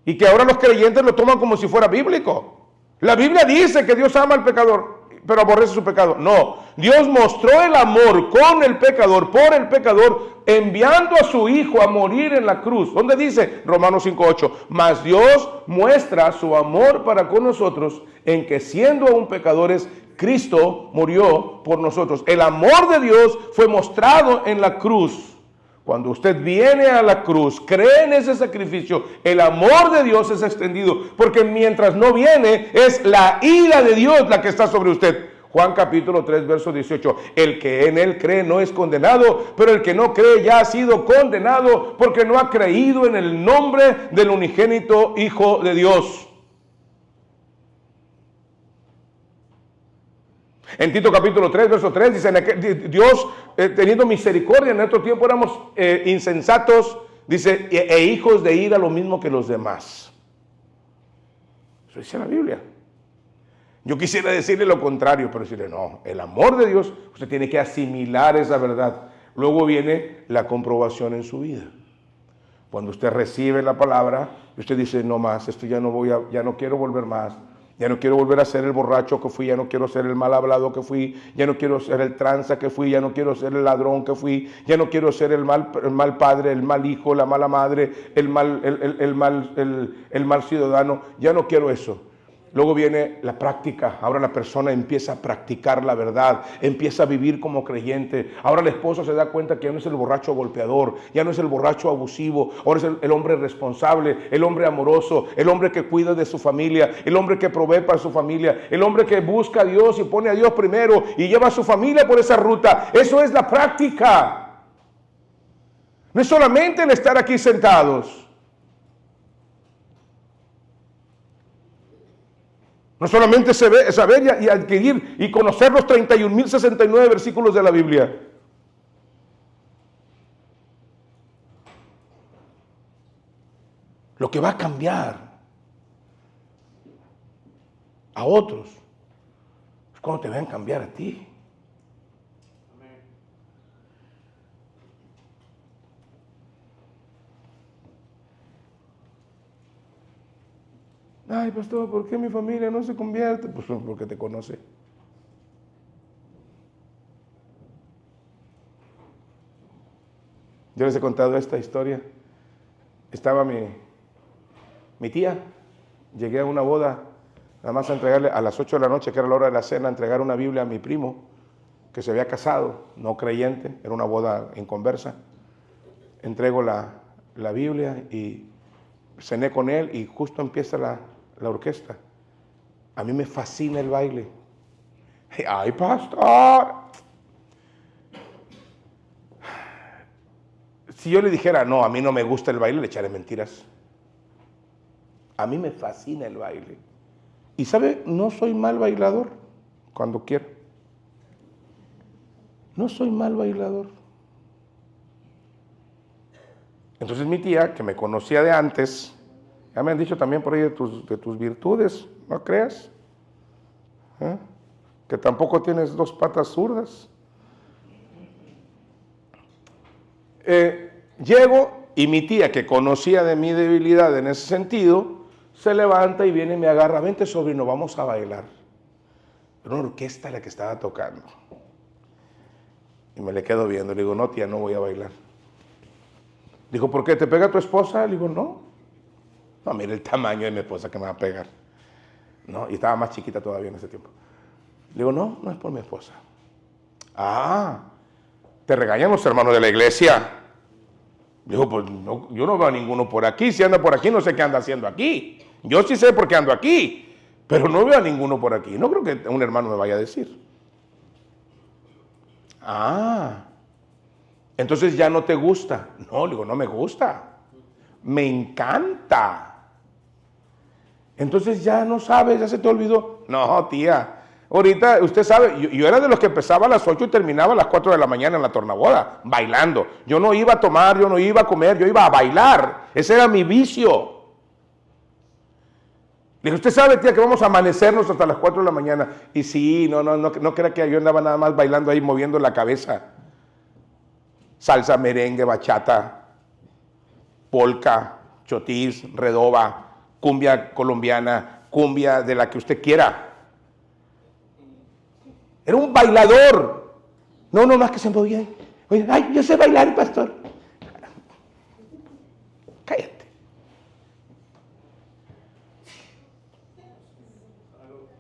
y que ahora los creyentes lo toman como si fuera bíblico. La Biblia dice que Dios ama al pecador, pero aborrece su pecado. No, Dios mostró el amor con el pecador, por el pecador, enviando a su Hijo a morir en la cruz. ¿Dónde dice? Romanos 5:8. Mas Dios muestra su amor para con nosotros en que siendo aún pecadores, Cristo murió por nosotros. El amor de Dios fue mostrado en la cruz. Cuando usted viene a la cruz, cree en ese sacrificio, el amor de Dios es extendido, porque mientras no viene, es la ira de Dios la que está sobre usted. Juan capítulo 3, verso 18. El que en él cree no es condenado, pero el que no cree ya ha sido condenado porque no ha creído en el nombre del unigénito Hijo de Dios. En Tito capítulo 3, verso 3, dice, Dios teniendo misericordia, en nuestro tiempo éramos insensatos, dice, e hijos de ira lo mismo que los demás. Eso dice la Biblia. Yo quisiera decirle lo contrario, pero decirle, no, el amor de Dios, usted tiene que asimilar esa verdad. Luego viene la comprobación en su vida. Cuando usted recibe la palabra, usted dice, no más, esto ya no quiero volver más. Ya no quiero volver a ser el borracho que fui, ya no quiero ser el mal hablado que fui, ya no quiero ser el tranza que fui, ya no quiero ser el ladrón que fui, ya no quiero ser el mal padre, el mal hijo, la mala madre, el mal ciudadano, ya no quiero eso. Luego viene la práctica. Ahora la persona empieza a practicar la verdad, empieza a vivir como creyente. Ahora el esposo se da cuenta que ya no es el borracho golpeador, ya no es el borracho abusivo, ahora es el hombre responsable, el hombre amoroso, el hombre que cuida de su familia, el hombre que provee para su familia, el hombre que busca a Dios y pone a Dios primero y lleva a su familia por esa ruta. Eso es la práctica. No es solamente el estar aquí sentados. No solamente saber y adquirir y conocer los 31.069 versículos de la Biblia. Lo que va a cambiar a otros, es cuando te vean cambiar a ti. Ay, pastor, ¿por qué mi familia no se convierte? Pues porque te conoce. Yo les he contado esta historia. Estaba mi tía, llegué a una boda, nada más a entregarle a las 8 de la noche, que era la hora de la cena, a entregar una Biblia a mi primo, que se había casado, no creyente, era una boda inconversa. Entrego la Biblia y cené con él y justo empieza la orquesta. A mí me fascina el baile. ¡Ay, pastor! Si yo le dijera, no, a mí no me gusta el baile, le echaré mentiras. A mí me fascina el baile. Y sabe, no soy mal bailador cuando quiero. No soy mal bailador. Entonces mi tía, que me conocía de antes, ya me han dicho también por ahí de tus virtudes, ¿no creas? ¿Eh? Que tampoco tienes 2 patas zurdas. Llego y mi tía, que conocía de mi debilidad en ese sentido, se levanta y viene y me agarra, vente sobrino, vamos a bailar. Era una orquesta la que estaba tocando. Y me le quedo viendo, le digo, no tía, no voy a bailar. Dijo, ¿por qué? ¿Te pega tu esposa? Le digo, no. No, mira el tamaño de mi esposa que me va a pegar. No, y estaba más chiquita todavía en ese tiempo. Le digo, no, no es por mi esposa. Ah, te regañan los hermanos de la iglesia. Digo, pues no, yo no veo a ninguno por aquí. Si anda por aquí, no sé qué anda haciendo aquí. Yo sí sé por qué ando aquí, pero no veo a ninguno por aquí. No creo que un hermano me vaya a decir. Ah, entonces ya no te gusta. No, le digo, no me gusta. Me encanta. Entonces ya no sabes, ya se te olvidó. No, tía. Ahorita, usted sabe, yo era de los que empezaba a las 8 y terminaba a las 4 de la mañana en la tornaboda, bailando. Yo no iba a tomar, yo no iba a comer, yo iba a bailar. Ese era mi vicio. Le dije, usted sabe, tía, que vamos a amanecernos hasta las 4 de la mañana. Y sí, no crea que yo andaba nada más bailando ahí, moviendo la cabeza. Salsa, merengue, bachata, polka, chotis, redoba, cumbia colombiana, cumbia de la que usted quiera. Era un bailador. No, más que se movía. Oye, ay, yo sé bailar, pastor. Cállate.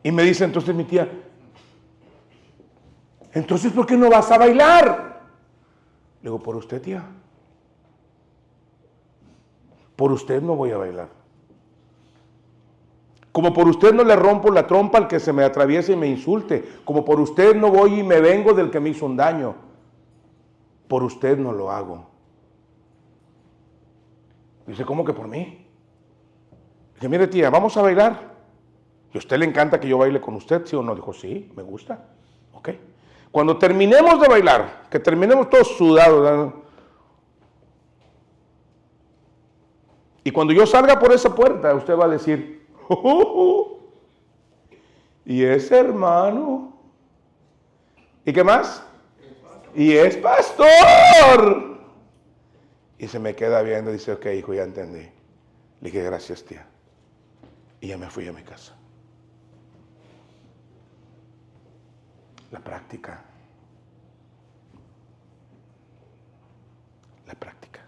Y me dice entonces mi tía, entonces ¿por qué no vas a bailar? Le digo, por usted, tía. Por usted no voy a bailar. Como por usted no le rompo la trompa al que se me atraviese y me insulte. Como por usted no voy y me vengo del que me hizo un daño. Por usted no lo hago. Dice, ¿cómo que por mí? Dice, mire tía, vamos a bailar. ¿Y a usted le encanta que yo baile con usted? ¿Sí o no? Dijo, sí, me gusta. Ok. Cuando terminemos de bailar, que terminemos todos sudados, ¿verdad? Y cuando yo salga por esa puerta, usted va a decir, y ese hermano, ¿y qué más? Y es pastor. Y se me queda viendo y dice, ok, hijo, ya entendí. Le dije, gracias, tía. Y ya me fui a mi casa. La práctica. La práctica.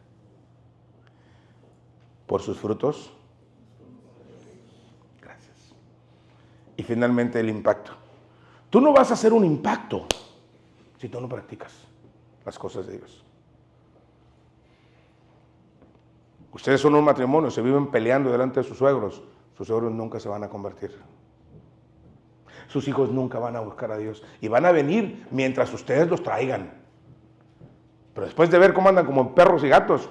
Por sus frutos. Gracias. Y finalmente el impacto. Tú no vas a hacer un impacto si tú no practicas las cosas de Dios. Ustedes son un matrimonio, se viven peleando delante de sus suegros nunca se van a convertir. Sus hijos nunca van a buscar a Dios. Y van a venir mientras ustedes los traigan. Pero después de ver cómo andan como perros y gatos,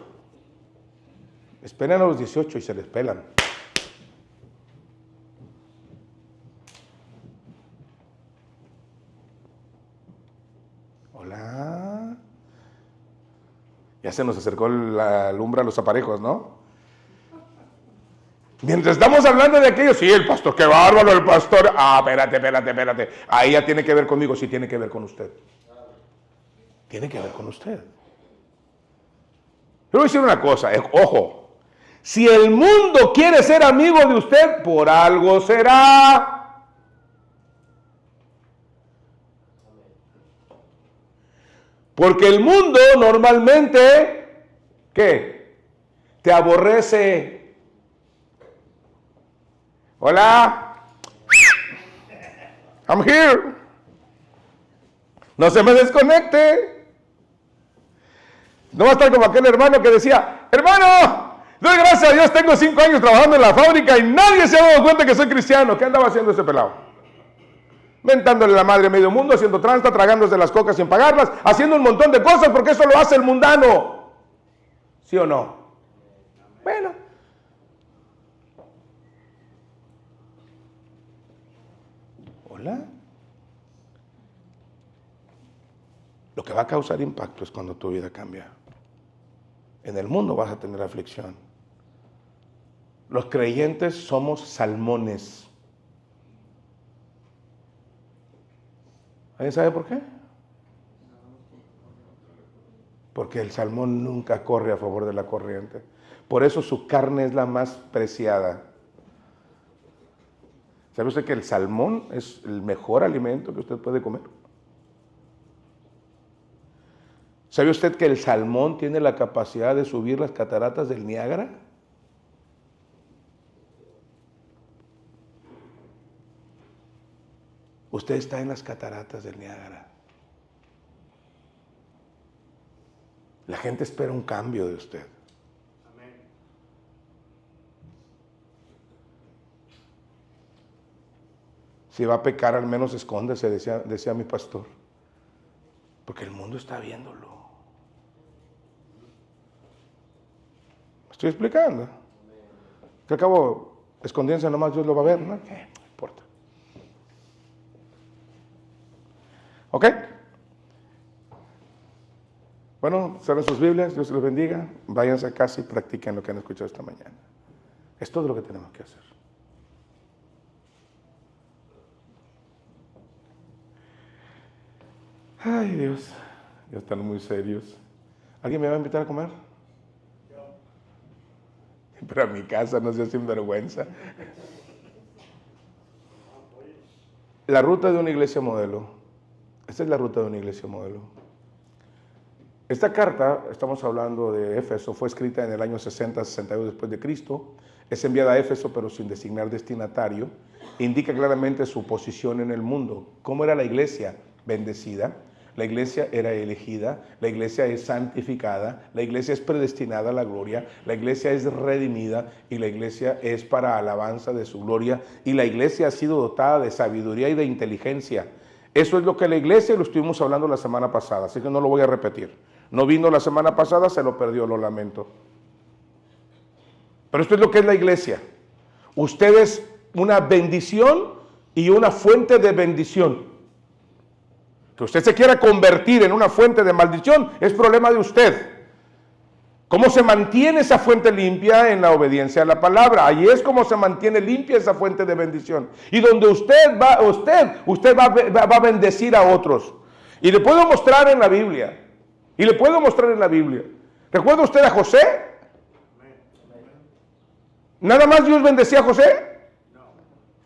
esperan a los 18 y se les pelan. Hola. Ya se nos acercó la lumbre a los aparejos, ¿no? Mientras estamos hablando de aquello, sí, el pastor, qué bárbaro el pastor. Ah, espérate. Ahí ya tiene que ver conmigo, sí tiene que ver con usted. Tiene que ver con usted. Yo voy a decir una cosa, ojo. Si el mundo quiere ser amigo de usted, por algo será. Porque el mundo normalmente, ¿qué? Te aborrece. Hola. I'm here. No se me desconecte. No va a estar como aquel hermano que decía, hermano, doy gracias a Dios, tengo 5 años trabajando en la fábrica y nadie se ha dado cuenta que soy cristiano. ¿Qué andaba haciendo ese pelado? Mentándole la madre a medio mundo, haciendo tranza, tragándose las cocas sin pagarlas, haciendo un montón de cosas porque eso lo hace el mundano. ¿Sí o no? Bueno. Hola. Lo que va a causar impacto es cuando tu vida cambia. En el mundo vas a tener aflicción. Los creyentes somos salmones. ¿Alguien sabe por qué? Porque el salmón nunca corre a favor de la corriente. Por eso su carne es la más preciada. ¿Sabe usted que el salmón es el mejor alimento que usted puede comer? ¿Sabe usted que el salmón tiene la capacidad de subir las cataratas del Niágara? Usted está en las cataratas del Niágara. La gente espera un cambio de usted. Amén. Si va a pecar, al menos escóndese, decía mi pastor. Porque el mundo está viéndolo. ¿Me estoy explicando? Que al cabo, escondiéndose nomás Dios lo va a ver, ¿no? No importa. ¿Ok? Bueno, cierren sus Biblias, Dios los bendiga. Váyanse a casa y practiquen lo que han escuchado esta mañana. Es todo lo que tenemos que hacer. Ay, Dios, ya están muy serios. ¿Alguien me va a invitar a comer? Pero a mi casa, no sea sinvergüenza. La ruta de una iglesia modelo. Esta es la ruta de una iglesia modelo. Esta carta, estamos hablando de Éfeso, fue escrita en el año 60-62 después de Cristo. Es enviada a Éfeso, pero sin designar destinatario. Indica claramente su posición en el mundo. ¿Cómo era la iglesia? Bendecida. La iglesia era elegida, la iglesia es santificada, la iglesia es predestinada a la gloria, la iglesia es redimida y la iglesia es para alabanza de su gloria y la iglesia ha sido dotada de sabiduría y de inteligencia. Eso es lo que la iglesia, lo estuvimos hablando la semana pasada, así que no lo voy a repetir. No vino la semana pasada, se lo perdió, lo lamento. Pero esto es lo que es la iglesia. Usted es una bendición y una fuente de bendición. Que usted se quiera convertir en una fuente de maldición es problema de usted. ¿Cómo se mantiene esa fuente limpia? En la obediencia a la palabra. Ahí es como se mantiene limpia esa fuente de bendición. Y donde usted va a bendecir a otros. Y le puedo mostrar en la Biblia. ¿Recuerda usted a José? ¿Nada más Dios bendecía a José?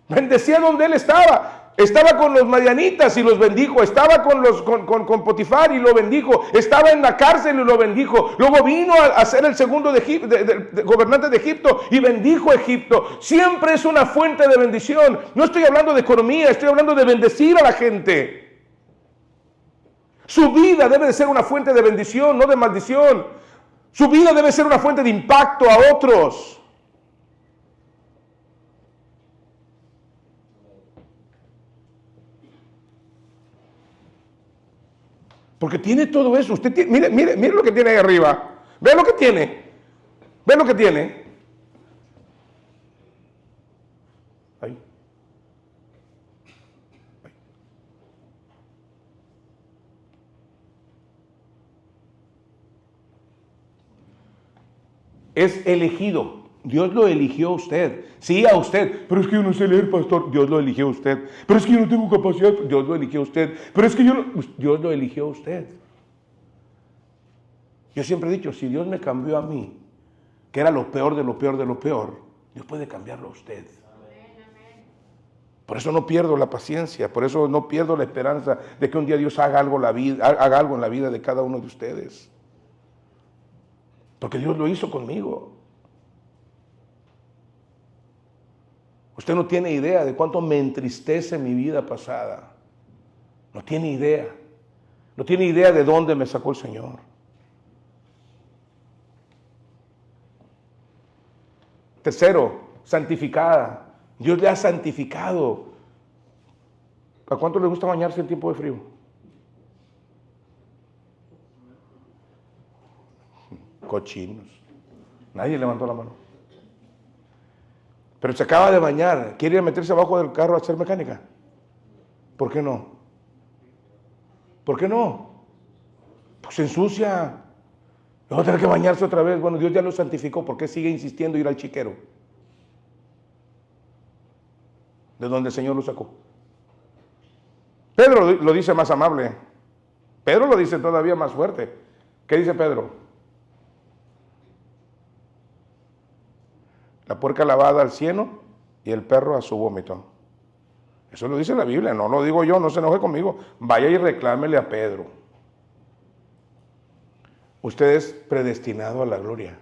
Bendecía donde él estaba. Estaba con los madianitas y los bendijo. Estaba con Potifar y lo bendijo. Estaba en la cárcel y lo bendijo. Luego vino a ser el segundo gobernante de Egipto y bendijo a Egipto. Siempre es una fuente de bendición. No estoy hablando de economía, estoy hablando de bendecir a la gente. Su vida debe de ser una fuente de bendición, no de maldición. Su vida debe ser una fuente de impacto a otros. Porque tiene todo eso. Usted tiene, mire lo que tiene ahí arriba. Ve lo que tiene. Ahí. Es elegido. Dios lo eligió a usted. Sí, a usted. Pero es que yo no sé leer, pastor. Dios lo eligió a usted. Pero es que yo no tengo capacidad. Dios lo eligió a usted. Pero es que Dios lo eligió a usted. Yo siempre he dicho, si Dios me cambió a mí, que era lo peor de lo peor de lo peor, Dios puede cambiarlo a usted. Por eso no pierdo la paciencia, por eso no pierdo la esperanza de que un día Dios haga algo en la vida de cada uno de ustedes. Porque Dios lo hizo conmigo. Usted no tiene idea de cuánto me entristece mi vida pasada. No tiene idea. No tiene idea de dónde me sacó el Señor. Tercero, santificada. Dios le ha santificado. ¿A cuánto le gusta bañarse en tiempo de frío? Cochinos. Nadie levantó la mano. Pero se acaba de bañar. ¿Quiere ir a meterse abajo del carro a hacer mecánica? ¿Por qué no? ¿Por qué no? Pues se ensucia. Luego va a tener que bañarse otra vez. Bueno, Dios ya lo santificó. ¿Por qué sigue insistiendo en ir al chiquero? De donde el Señor lo sacó. Pedro lo dice más amable. Pedro lo dice todavía más fuerte. ¿Qué dice Pedro? La puerca lavada al cieno y el perro a su vómito. Eso lo dice la Biblia, no lo digo yo, no se enoje conmigo. Vaya y reclámele a Pedro. Usted es predestinado a la gloria.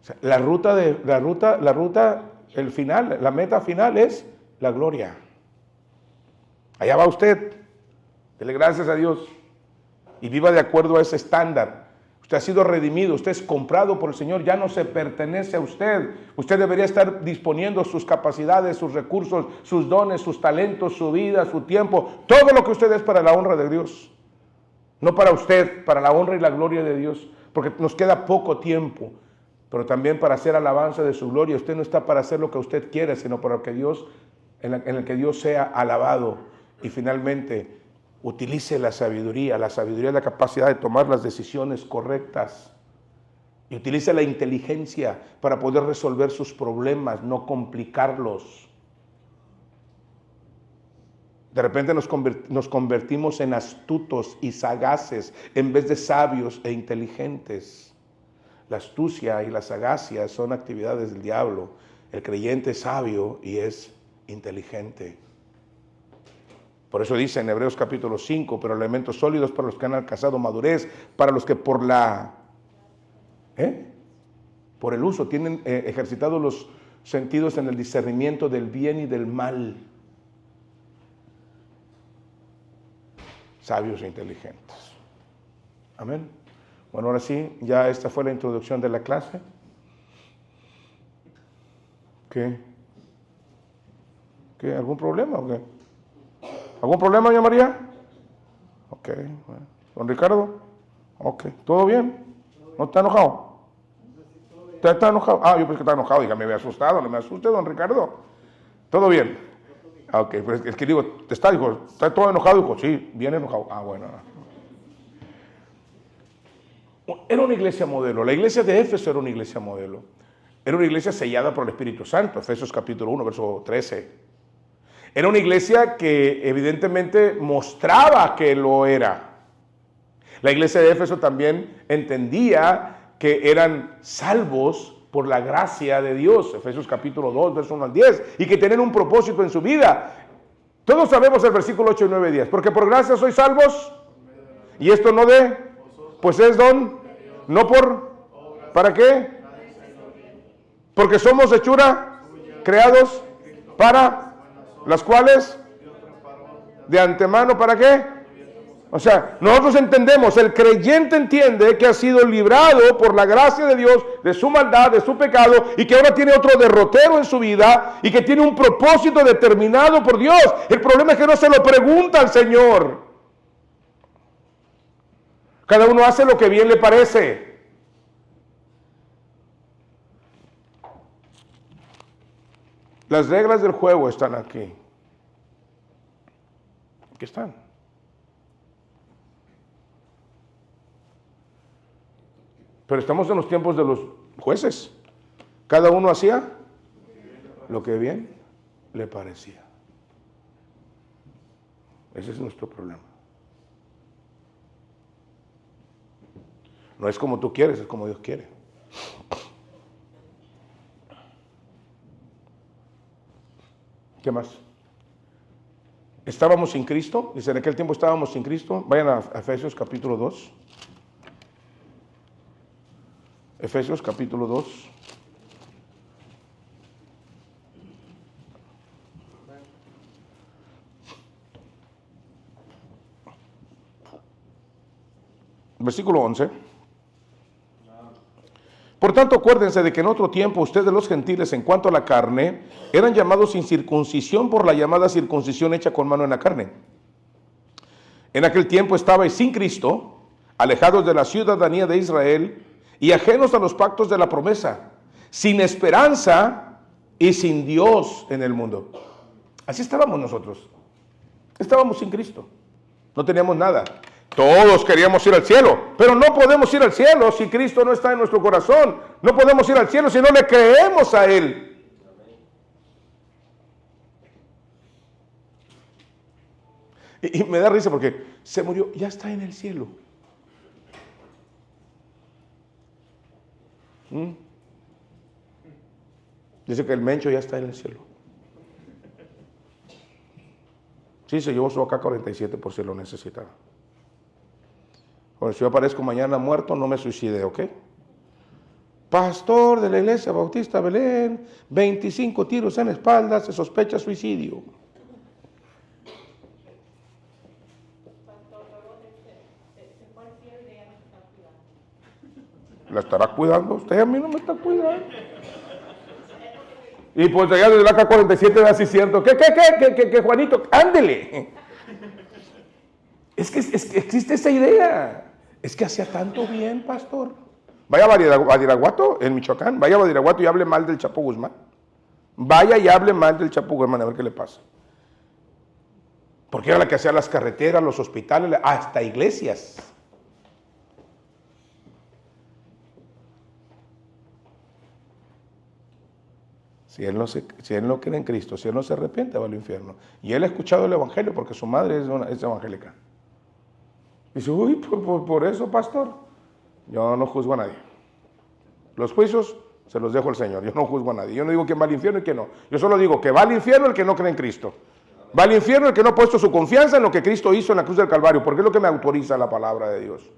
O sea, el final, la meta final es la gloria. Allá va usted. Dele gracias a Dios y viva de acuerdo a ese estándar. Usted ha sido redimido, usted es comprado por el Señor, ya no se pertenece a usted. Usted debería estar disponiendo sus capacidades, sus recursos, sus dones, sus talentos, su vida, su tiempo, todo lo que usted es para la honra de Dios. No para usted, para la honra y la gloria de Dios, porque nos queda poco tiempo, pero también para hacer alabanza de su gloria. Usted no está para hacer lo que usted quiere, sino para que Dios, en el que Dios sea alabado. Y finalmente, utilice la sabiduría. La sabiduría es la capacidad de tomar las decisiones correctas. Y utilice la inteligencia para poder resolver sus problemas, no complicarlos. De repente nos convertimos en astutos y sagaces en vez de sabios e inteligentes. La astucia y la sagacia son actividades del diablo. El creyente es sabio y es inteligente. Por eso dice en Hebreos capítulo 5, pero elementos sólidos para los que han alcanzado madurez, para los que por el uso tienen ejercitados los sentidos en el discernimiento del bien y del mal. Sabios e inteligentes. Amén. Bueno, ahora sí, ya esta fue la introducción de la clase. ¿Qué? ¿Algún problema o qué? ¿Algún problema, doña María? Ok, bueno. ¿Don Ricardo? Ok, ¿todo bien? ¿No está enojado? ¿Usted está enojado? Ah, yo pensé que está enojado, diga, me había asustado, no me asuste, don Ricardo. ¿Todo bien? Ah, ok, pues es que digo, ¿está todo enojado? Dijo, sí, bien enojado. Ah, bueno. Era una iglesia modelo, la iglesia de Éfeso era una iglesia modelo. Era una iglesia sellada por el Espíritu Santo, Efesios capítulo 1, verso 13. Era una iglesia que evidentemente mostraba que lo era. La iglesia de Éfeso también entendía que eran salvos por la gracia de Dios, Efesios capítulo 2, verso 1 al 10, y que tenían un propósito en su vida. Todos sabemos el versículo 8 y 9 y 10, porque por gracia sois salvos, y esto no pues es don, no ¿para qué? Porque somos hechura, creados para las cuales de antemano, ¿para qué? O sea, nosotros entendemos, el creyente entiende que ha sido librado por la gracia de Dios de su maldad, de su pecado, y que ahora tiene otro derrotero en su vida y que tiene un propósito determinado por Dios. El problema es que no se lo pregunta al Señor. Cada uno hace lo que bien le parece. Las reglas del juego están aquí. Aquí están. Pero estamos en los tiempos de los jueces. Cada uno hacía lo que bien le parecía. Ese es nuestro problema. No es como tú quieres, es como Dios quiere. ¿Qué más? Estábamos sin Cristo. Dice, en aquel tiempo estábamos sin Cristo. Vayan a Efesios capítulo 2. Efesios capítulo 2. Versículo 11. Por tanto, acuérdense de que en otro tiempo ustedes los gentiles, en cuanto a la carne, eran llamados sin circuncisión por la llamada circuncisión hecha con mano en la carne. En aquel tiempo estabais sin Cristo, alejados de la ciudadanía de Israel y ajenos a los pactos de la promesa, sin esperanza y sin Dios en el mundo. Así estábamos nosotros. Estábamos sin Cristo. No teníamos nada. Todos queríamos ir al cielo, pero no podemos ir al cielo si Cristo no está en nuestro corazón. No podemos ir al cielo si no le creemos a Él. Y me da risa porque se murió, ya está en el cielo. Dice que el Mencho ya está en el cielo. Sí, se llevó su AK-47 por si lo necesitaba. Bueno, si yo aparezco mañana muerto, no me suicide, ¿ok? Pastor de la Iglesia Bautista Belén, 25 tiros en la espalda, se sospecha suicidio. ¿La estará cuidando usted? A mí no me está cuidando. Y pues allá desde la AK-47 así siento, ¿qué, Juanito? Ándele. Es que existe esa idea. Es que hacía tanto bien, pastor. Vaya a Badiraguato, en Michoacán. Vaya a Badiraguato y hable mal del Chapo Guzmán. Vaya y hable mal del Chapo Guzmán, a ver qué le pasa. Porque era la que hacía las carreteras, los hospitales, hasta iglesias. Si él no cree en Cristo, si él no se arrepiente, va al infierno. Y él ha escuchado el evangelio porque su madre es evangélica. Dice, uy, por eso, pastor, yo no juzgo a nadie. Los juicios se los dejo al Señor, yo no juzgo a nadie. Yo no digo quién va al infierno y quién no. Yo solo digo que va al infierno el que no cree en Cristo. Va al infierno el que no ha puesto su confianza en lo que Cristo hizo en la cruz del Calvario, porque es lo que me autoriza la palabra de Dios.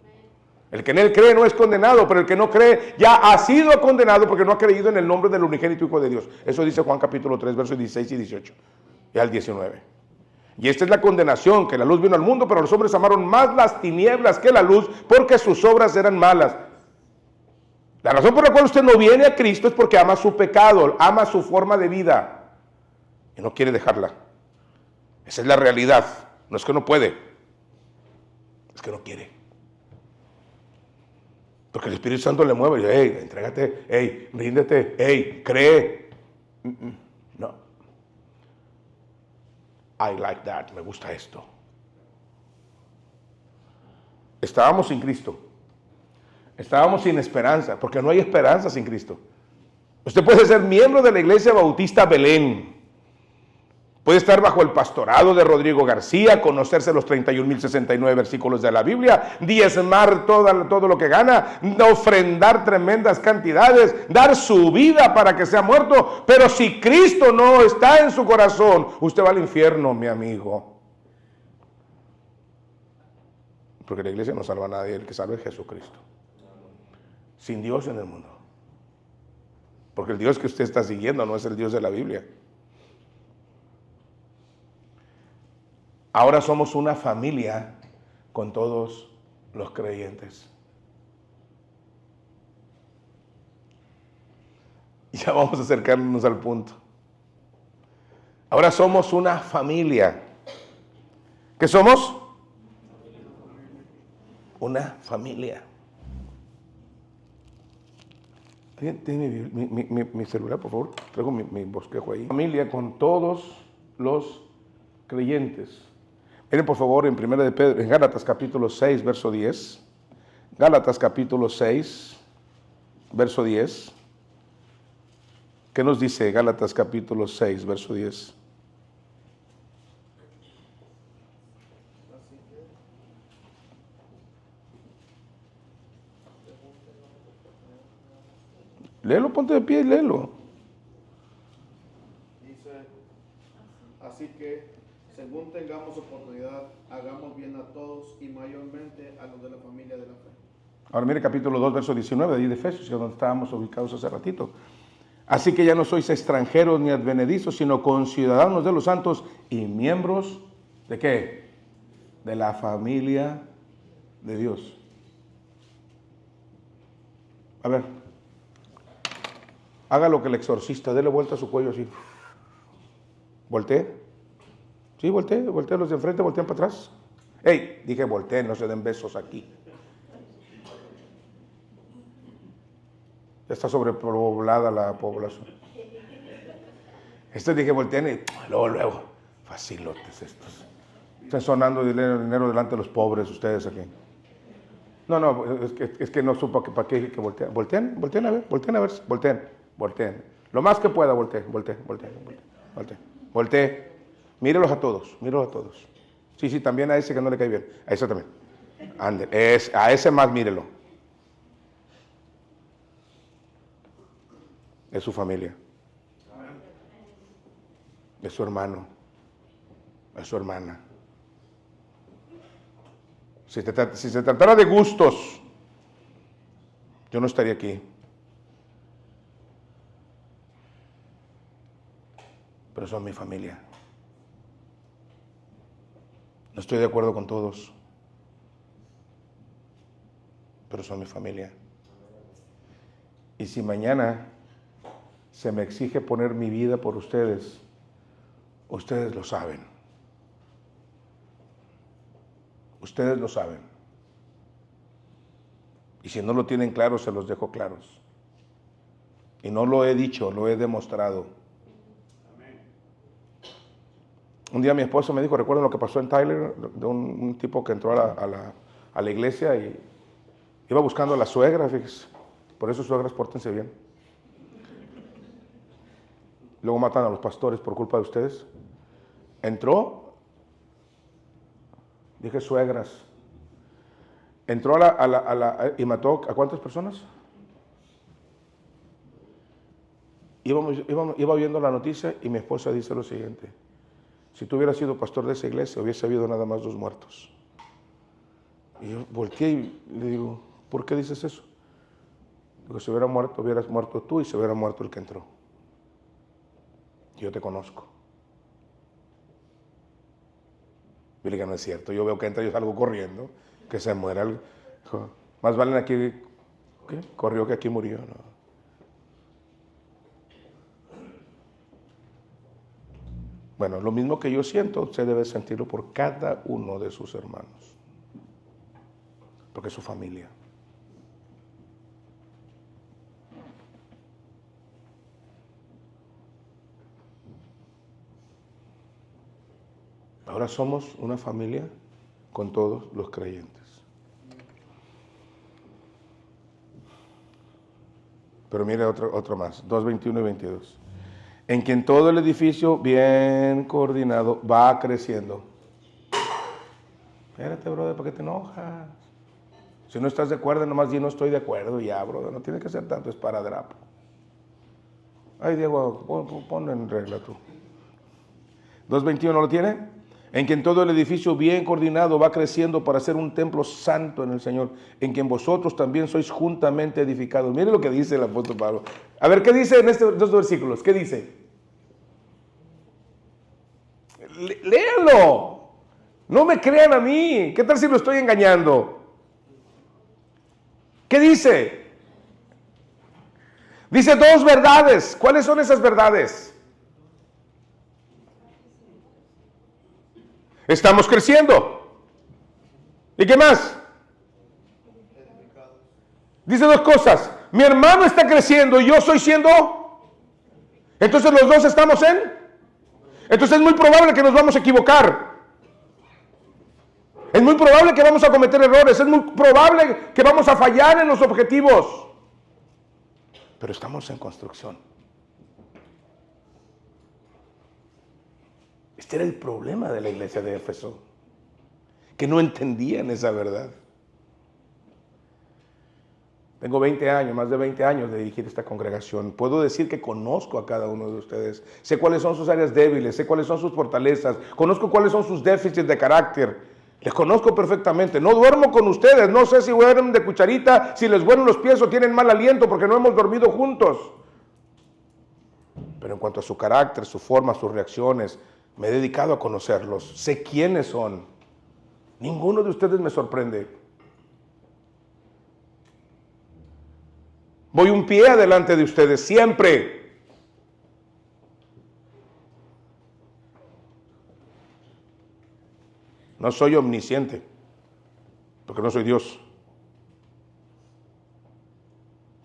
El que en él cree no es condenado, pero el que no cree ya ha sido condenado porque no ha creído en el nombre del unigénito Hijo de Dios. Eso dice Juan capítulo 3, versos 16 y 18, y al 19. Y esta es la condenación, que la luz vino al mundo, pero los hombres amaron más las tinieblas que la luz, porque sus obras eran malas. La razón por la cual usted no viene a Cristo es porque ama su pecado, ama su forma de vida, y no quiere dejarla. Esa es la realidad. No es que no puede, es que no quiere. Porque el Espíritu Santo le mueve y dice, hey, entrégate, hey, ríndete, hey, cree. No. I like that, me gusta esto. Estábamos sin Cristo. Estábamos sin esperanza, porque no hay esperanza sin Cristo. Usted puede ser miembro de la Iglesia Bautista Belén. Puede estar bajo el pastorado de Rodrigo García, conocerse los 31.069 versículos de la Biblia, diezmar todo lo que gana, ofrendar tremendas cantidades, dar su vida para que sea muerto. Pero si Cristo no está en su corazón, usted va al infierno, mi amigo. Porque la iglesia no salva a nadie, el que salva es Jesucristo. Sin Dios en el mundo. Porque el Dios que usted está siguiendo no es el Dios de la Biblia. Ahora somos una familia con todos los creyentes. Ya vamos a acercarnos al punto. Ahora somos una familia. ¿Qué somos? Una familia. Tiene mi celular, por favor. Traigo mi bosquejo ahí. Familia con todos los creyentes. Miren por favor en 1 de Pedro, en Gálatas capítulo 6, verso 10. Gálatas capítulo 6, verso 10. ¿Qué nos dice Gálatas capítulo 6, verso 10? Léelo, ponte de pie y léelo. Dice, así que, según tengamos oportunidad, hagamos bien a todos y mayormente a los de la familia de la fe. Ahora mire capítulo 2, verso 19 de ahí de Efesios, que es donde estábamos ubicados hace ratito. Así que ya no sois extranjeros ni advenedizos, sino conciudadanos de los santos y miembros ¿de qué? De la familia de Dios. A ver, haga lo que el exorcista, déle vuelta a su cuello así. Voltee. Sí, voltee los de enfrente, volteen para atrás. Ey, dije volteen, no se den besos aquí. Ya está sobrepoblada la población. Dije volteen y luego, facilotes estos. Están sonando dinero delante de los pobres ustedes aquí. No, es que no supo para qué voltean. Volteen a ver, volteen. Lo más que pueda, volteen. Mírelos a todos. Sí, también a ese que no le cae bien. A ese también. Ande, a ese más mírelo. Es su familia. Es su hermano. Es su hermana. Si se tratara de gustos, yo no estaría aquí. Pero son mi familia. No estoy de acuerdo con todos, pero son mi familia. Y si mañana se me exige poner mi vida por ustedes, ustedes lo saben. Ustedes lo saben. Y si no lo tienen claro, se los dejo claros. Y no lo he dicho, lo he demostrado. Un día mi esposo me dijo, ¿recuerdan lo que pasó en Tyler? De un tipo que entró a la iglesia y iba buscando a la suegra, fíjese. Por eso, suegras, pórtense bien. Luego matan a los pastores por culpa de ustedes. Entró, dije suegras, entró y mató ¿a cuántas personas? Iba viendo la noticia y mi esposa dice lo siguiente: si tú hubieras sido pastor de esa iglesia, hubiese habido nada más 2 muertos. Y yo volteé y le digo, ¿por qué dices eso? Digo, si hubieras muerto tú y se hubiera muerto el que entró. Yo te conozco. Y le digo, no es cierto, yo veo que entra y yo salgo corriendo, que se muera. Dijo, más valen aquí, ¿qué? Corrió que aquí murió, ¿no? Bueno, lo mismo que yo siento, usted debe sentirlo por cada uno de sus hermanos. Porque es su familia. Ahora somos una familia con todos los creyentes. Pero mire otro más, 2:21 y 22. En quien todo el edificio bien coordinado va creciendo. Espérate, brother, ¿para qué te enojas? Si no estás de acuerdo, nomás di no estoy de acuerdo y ya, brother. No tiene que ser tanto esparadrapo. Ay, Diego, pon en regla tú. 2:21, ¿lo tiene? En quien todo el edificio bien coordinado va creciendo para ser un templo santo en el Señor, en quien vosotros también sois juntamente edificados. Mire lo que dice el apóstol Pablo. A ver, ¿qué dice en estos 2 versículos? ¿Qué dice? Léanlo. No me crean a mí. ¿Qué tal si lo estoy engañando? ¿Qué dice? Dice 2 verdades. ¿Cuáles son esas verdades? Estamos creciendo. ¿Y qué más? Dice 2 cosas. Mi hermano está creciendo y yo estoy siendo. Entonces los dos estamos en. Entonces es muy probable que nos vamos a equivocar. Es muy probable que vamos a cometer errores. Es muy probable que vamos a fallar en los objetivos. Pero estamos en construcción. Este era el problema de la iglesia de Éfeso, que no entendían esa verdad. Tengo 20 años, más de 20 años de dirigir esta congregación. Puedo decir que conozco a cada uno de ustedes. Sé cuáles son sus áreas débiles, sé cuáles son sus fortalezas, conozco cuáles son sus déficits de carácter. Les conozco perfectamente. No duermo con ustedes, no sé si duermen de cucharita, si les huelen los pies o tienen mal aliento porque no hemos dormido juntos. Pero en cuanto a su carácter, su forma, sus reacciones, me he dedicado a conocerlos. Sé quiénes son. Ninguno de ustedes me sorprende. Voy un pie adelante de ustedes siempre. No soy omnisciente, porque no soy Dios,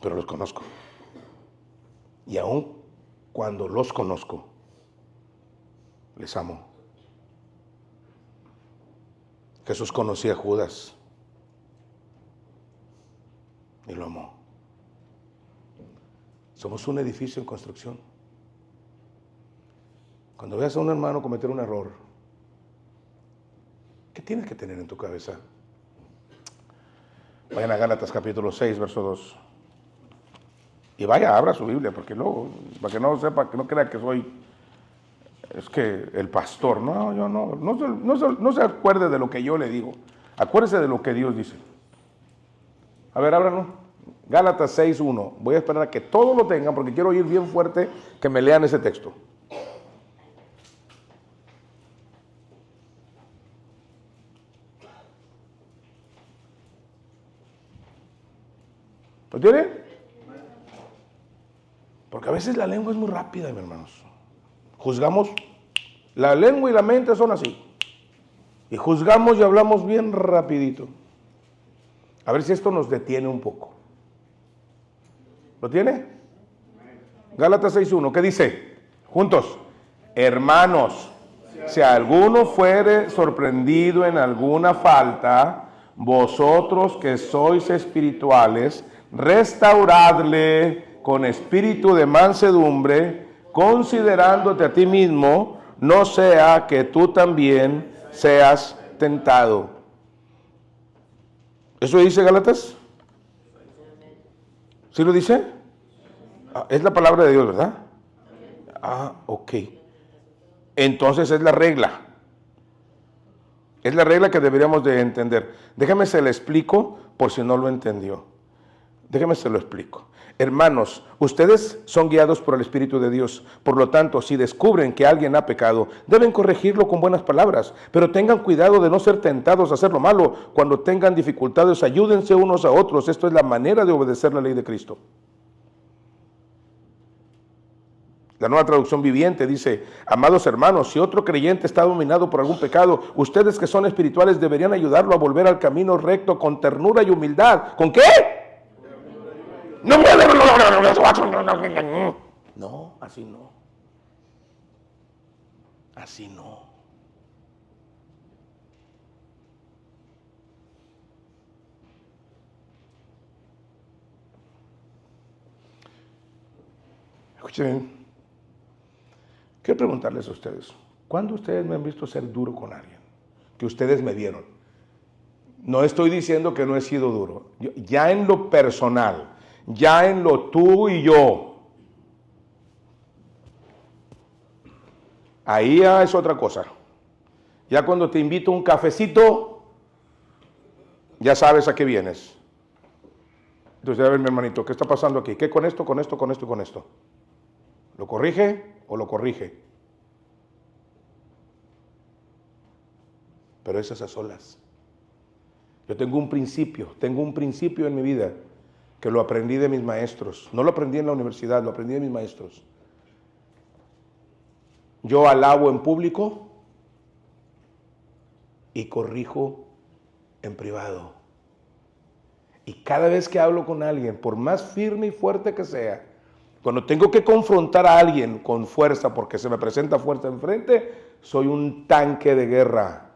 pero los conozco. Y aun cuando los conozco, les amo. Jesús conocía a Judas y lo amó. Somos un edificio en construcción. Cuando veas a un hermano cometer un error, ¿qué tienes que tener en tu cabeza? Vayan a Gálatas capítulo 6, verso 2. Y vaya, abra su Biblia, porque luego, para que no sepa, que no crea que soy, es que el pastor. No, yo no se acuerde de lo que yo le digo. Acuérdese de lo que Dios dice. A ver, ábranlo. Gálatas 6:1. Voy a esperar a que todos lo tengan porque quiero oír bien fuerte que me lean ese texto. ¿Lo tiene? Porque a veces la lengua es muy rápida, mis hermanos. Juzgamos, la lengua y la mente son así. Y juzgamos y hablamos bien rapidito. A ver si esto nos detiene un poco. ¿Lo tiene? Gálatas 6:1, ¿qué dice? Juntos. Hermanos, si alguno fuere sorprendido en alguna falta, vosotros que sois espirituales, restauradle con espíritu de mansedumbre, considerándote a ti mismo, no sea que tú también seas tentado. ¿Eso dice Gálatas? ¿Sí lo dice? Es la palabra de Dios, ¿verdad? Ok. Entonces es la regla. Es la regla que deberíamos de entender. Déjame se lo explico por si no lo entendió. Déjame se lo explico. Hermanos, ustedes son guiados por el Espíritu de Dios. Por lo tanto, si descubren que alguien ha pecado, deben corregirlo con buenas palabras. Pero tengan cuidado de no ser tentados a hacer lo malo. Cuando tengan dificultades, ayúdense unos a otros. Esto es la manera de obedecer la ley de Cristo. La Nueva Traducción Viviente dice: amados hermanos, si otro creyente está dominado por algún pecado, ustedes que son espirituales deberían ayudarlo a volver al camino recto con ternura y humildad. ¿Con qué? No, así no. Así no. Escuchen. Quiero preguntarles a ustedes, ¿cuándo ustedes me han visto ser duro con alguien? Que ustedes me vieron. No estoy diciendo que no he sido duro. Ya en lo personal, ya en lo tú y yo, ahí ya es otra cosa. Ya cuando te invito a un cafecito, ya sabes a qué vienes. Entonces, a ver, mi hermanito, ¿qué está pasando aquí? ¿Qué con esto, con esto, con esto y con esto? ¿Lo corrige o lo corrige? Pero eso es a solas. Yo tengo un principio en mi vida que lo aprendí de mis maestros. No lo aprendí en la universidad, lo aprendí de mis maestros. Yo alabo en público y corrijo en privado. Y cada vez que hablo con alguien, por más firme y fuerte que sea, cuando tengo que confrontar a alguien con fuerza porque se me presenta fuerza enfrente, soy un tanque de guerra.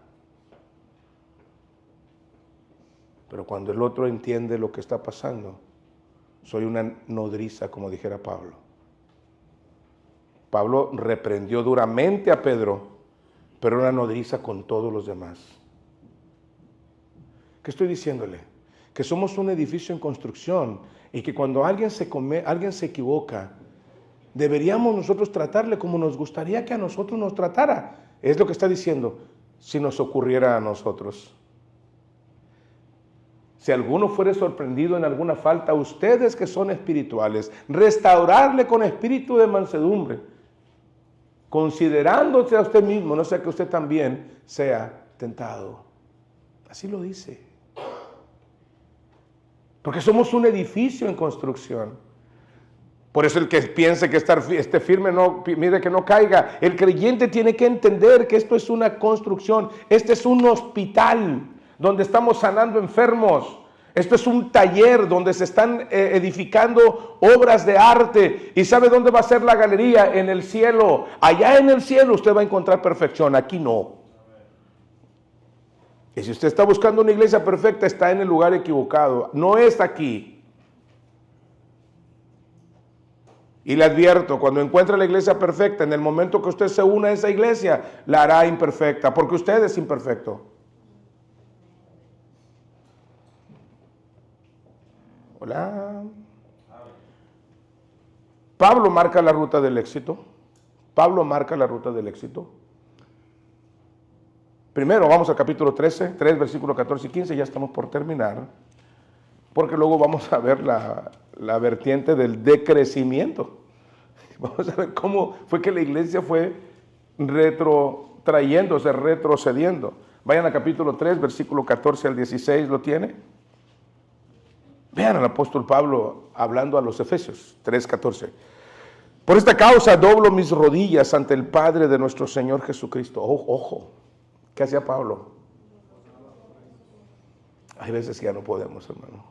Pero cuando el otro entiende lo que está pasando, soy una nodriza, como dijera Pablo. Pablo reprendió duramente a Pedro pero una nodriza con todos los demás. ¿Qué estoy diciéndole? Que somos un edificio en construcción y que cuando alguien se equivoca, deberíamos nosotros tratarle como nos gustaría que a nosotros nos tratara. Es lo que está diciendo, si nos ocurriera a nosotros. Si alguno fuere sorprendido en alguna falta, ustedes que son espirituales, restaurarle con espíritu de mansedumbre, considerándose a usted mismo, no sea que usted también sea tentado. Así lo dice. Porque somos un edificio en construcción. Por eso el que piense que esté firme, mire que no caiga. El creyente tiene que entender que esto es una construcción. Este es un hospital donde estamos sanando enfermos. Esto es un taller donde se están edificando obras de arte. ¿Y sabe dónde va a ser la galería? En el cielo. Allá en el cielo usted va a encontrar perfección. Aquí no. Y si usted está buscando una iglesia perfecta, está en el lugar equivocado. No es aquí. Y le advierto, cuando encuentre la iglesia perfecta, en el momento que usted se una a esa iglesia, la hará imperfecta, porque usted es imperfecto. Hola. Pablo marca la ruta del éxito. Pablo marca la ruta del éxito. Primero vamos al capítulo 13, 3 versículos 14 y 15, ya estamos por terminar, porque luego vamos a ver la vertiente del decrecimiento. Vamos a ver cómo fue que la iglesia fue retrocediendo. Vayan al capítulo 3, versículo 14 al 16, ¿lo tiene? Vean al apóstol Pablo hablando a los Efesios, 3:14. Por esta causa doblo mis rodillas ante el Padre de nuestro Señor Jesucristo. Ojo. ¿Qué hacía Pablo? Hay veces que ya no podemos, hermano.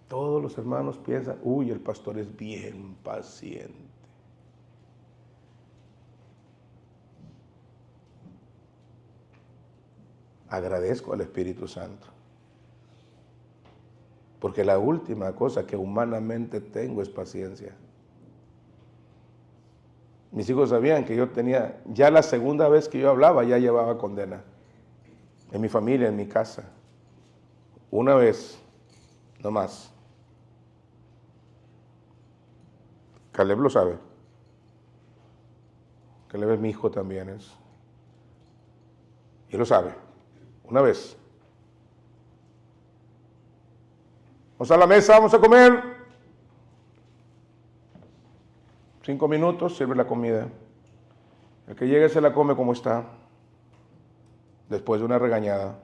Todos los hermanos piensan, uy, el pastor es bien paciente. Agradezco al Espíritu Santo. Porque la última cosa que humanamente tengo es paciencia. Mis hijos sabían que yo tenía, ya la segunda vez que yo hablaba, ya llevaba condena. En mi familia, en mi casa. Una vez, no más. Caleb lo sabe. Caleb es mi hijo también. Y lo sabe. Una vez. Vamos a la mesa, vamos a comer. 5 minutos, sirve la comida. El que llegue se la come como está, después de una regañada.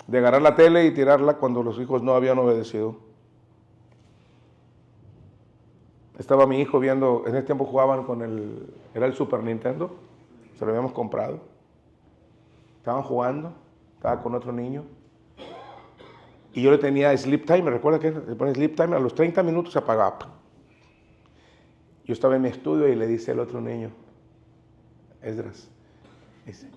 De agarrar la tele y tirarla cuando los hijos no habían obedecido. Estaba mi hijo viendo, en ese tiempo jugaban era el Super Nintendo, se lo habíamos comprado. Estaban jugando, estaba con otro niño. Y yo le tenía sleep timer, ¿recuerda que le pone sleep timer? A los 30 minutos se apagaba. Yo estaba en mi estudio y le dice al otro niño, Esdras, dice,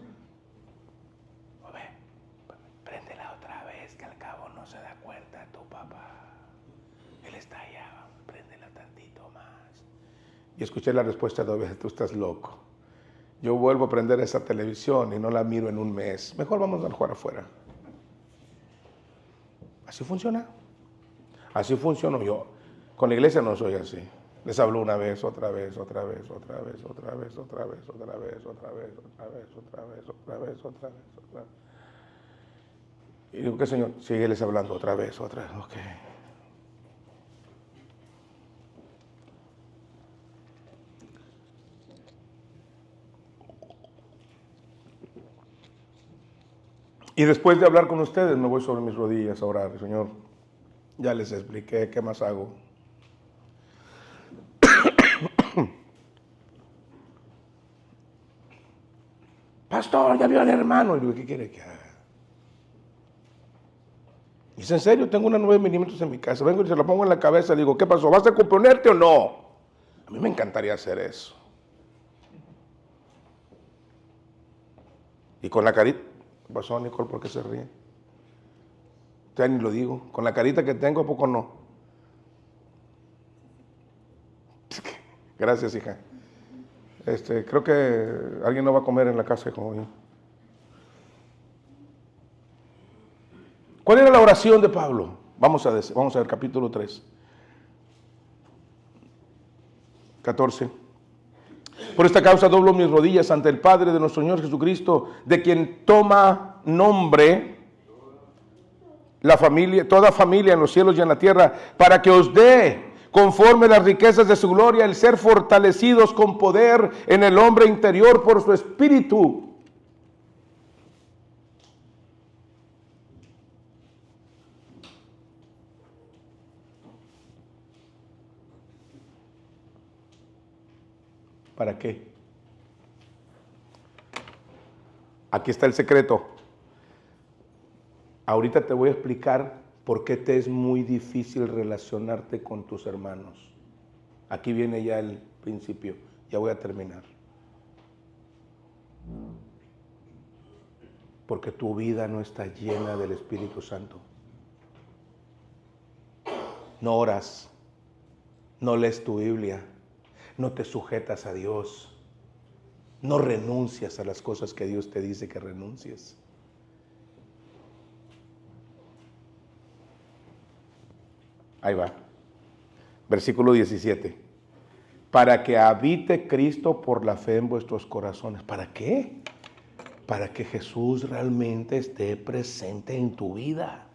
préndela otra vez, que al cabo no se da cuenta tu papá. Él está allá, préndela tantito más. Y escuché la respuesta 2 veces, tú estás loco. Yo vuelvo a prender esa televisión y no la miro en un mes. Mejor vamos a jugar afuera. Así funciona. Así funciono yo. Con la iglesia no soy así. Les hablo una vez, otra vez. Y digo, ¿qué señor? Sígueles hablando otra vez. Ok. Y después de hablar con ustedes, me voy sobre mis rodillas a orar. Señor, ya les expliqué, ¿qué más hago? Pastor, ya vio al hermano. Y digo, ¿qué quiere que haga? Y dice, en serio, tengo una 9 milímetros en mi casa. Vengo y se la pongo en la cabeza. Le digo, ¿qué pasó? ¿Vas a componerte o no? A mí me encantaría hacer eso. Y con la carita, ¿qué pasó, Nicole? ¿Por qué se ríe? Ya ni lo digo. Con la carita que tengo, ¿a poco no? Gracias, hija. Creo que alguien no va a comer en la casa como yo. ¿Cuál era la oración de Pablo? Vamos a ver capítulo 3. 14. Por esta causa doblo mis rodillas ante el Padre de nuestro Señor Jesucristo, de quien toma nombre la familia, toda familia en los cielos y en la tierra, para que os dé, conforme las riquezas de su gloria, el ser fortalecidos con poder en el hombre interior por su espíritu. ¿Para qué? Aquí está el secreto. Ahorita te voy a explicar por qué te es muy difícil relacionarte con tus hermanos. Aquí viene ya el principio. Ya voy a terminar. Porque tu vida no está llena del Espíritu Santo. No oras, no lees tu Biblia, no te sujetas a Dios, no renuncias a las cosas que Dios te dice que renuncies. Ahí va. Versículo 17. Para que habite Cristo por la fe en vuestros corazones. ¿Para qué? Para que Jesús realmente esté presente en tu vida.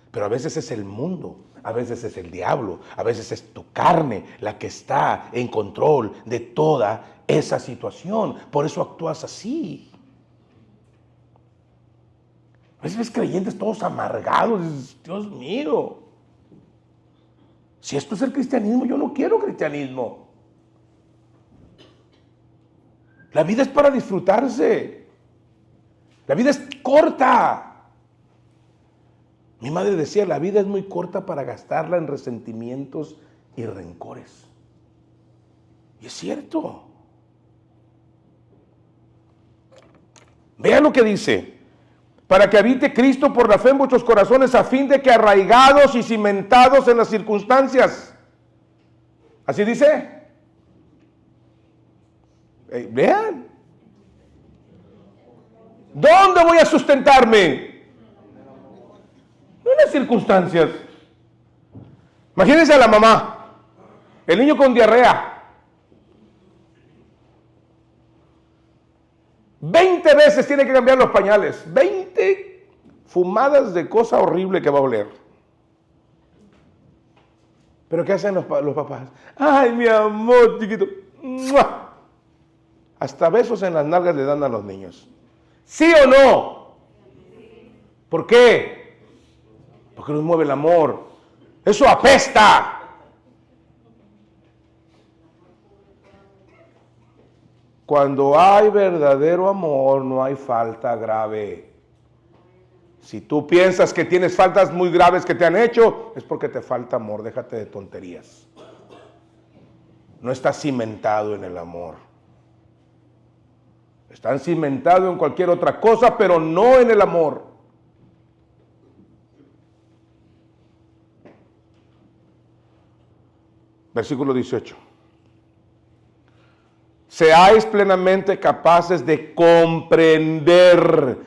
Pero a veces es el mundo, a veces es el diablo, a veces es tu carne la que está en control de toda esa situación. Por eso actúas así. A veces ves creyentes todos amargados. Dices, Dios mío. Si esto es el cristianismo, yo no quiero cristianismo. La vida es para disfrutarse. La vida es corta. Mi madre decía, la vida es muy corta para gastarla en resentimientos y rencores. Y es cierto. Vean lo que dice. Para que habite Cristo por la fe en vuestros corazones, a fin de que arraigados y cimentados en las circunstancias. ¿Así dice? Vean. ¿Dónde voy a sustentarme? No en las circunstancias. Imagínense a la mamá, el niño con diarrea. 20 veces tiene que cambiar los pañales. 20 fumadas de cosa horrible que va a oler. ¿Pero qué hacen los papás? ¡Ay, mi amor, chiquito! ¡Mua! Hasta besos en las nalgas le dan a los niños. ¿Sí o no? ¿Por qué? Porque nos mueve el amor. ¡Eso apesta! Cuando hay verdadero amor, no hay falta grave. Si tú piensas que tienes faltas muy graves que te han hecho, es porque te falta amor. Déjate de tonterías. No estás cimentado en el amor. Están cimentados en cualquier otra cosa, pero no en el amor. Versículo 18. Seáis plenamente capaces de comprender,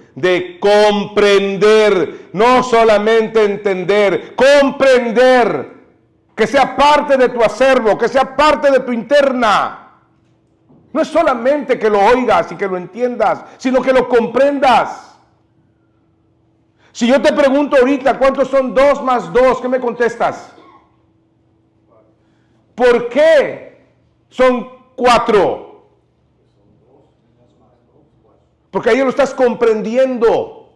no solamente entender, comprender, que sea parte de tu acervo, que sea parte de tu interna. No es solamente que lo oigas y que lo entiendas, sino que lo comprendas. Si yo te pregunto ahorita, ¿cuántos son 2 más 2? ¿Qué me contestas? ¿Por qué son 4? Porque ahí lo estás comprendiendo.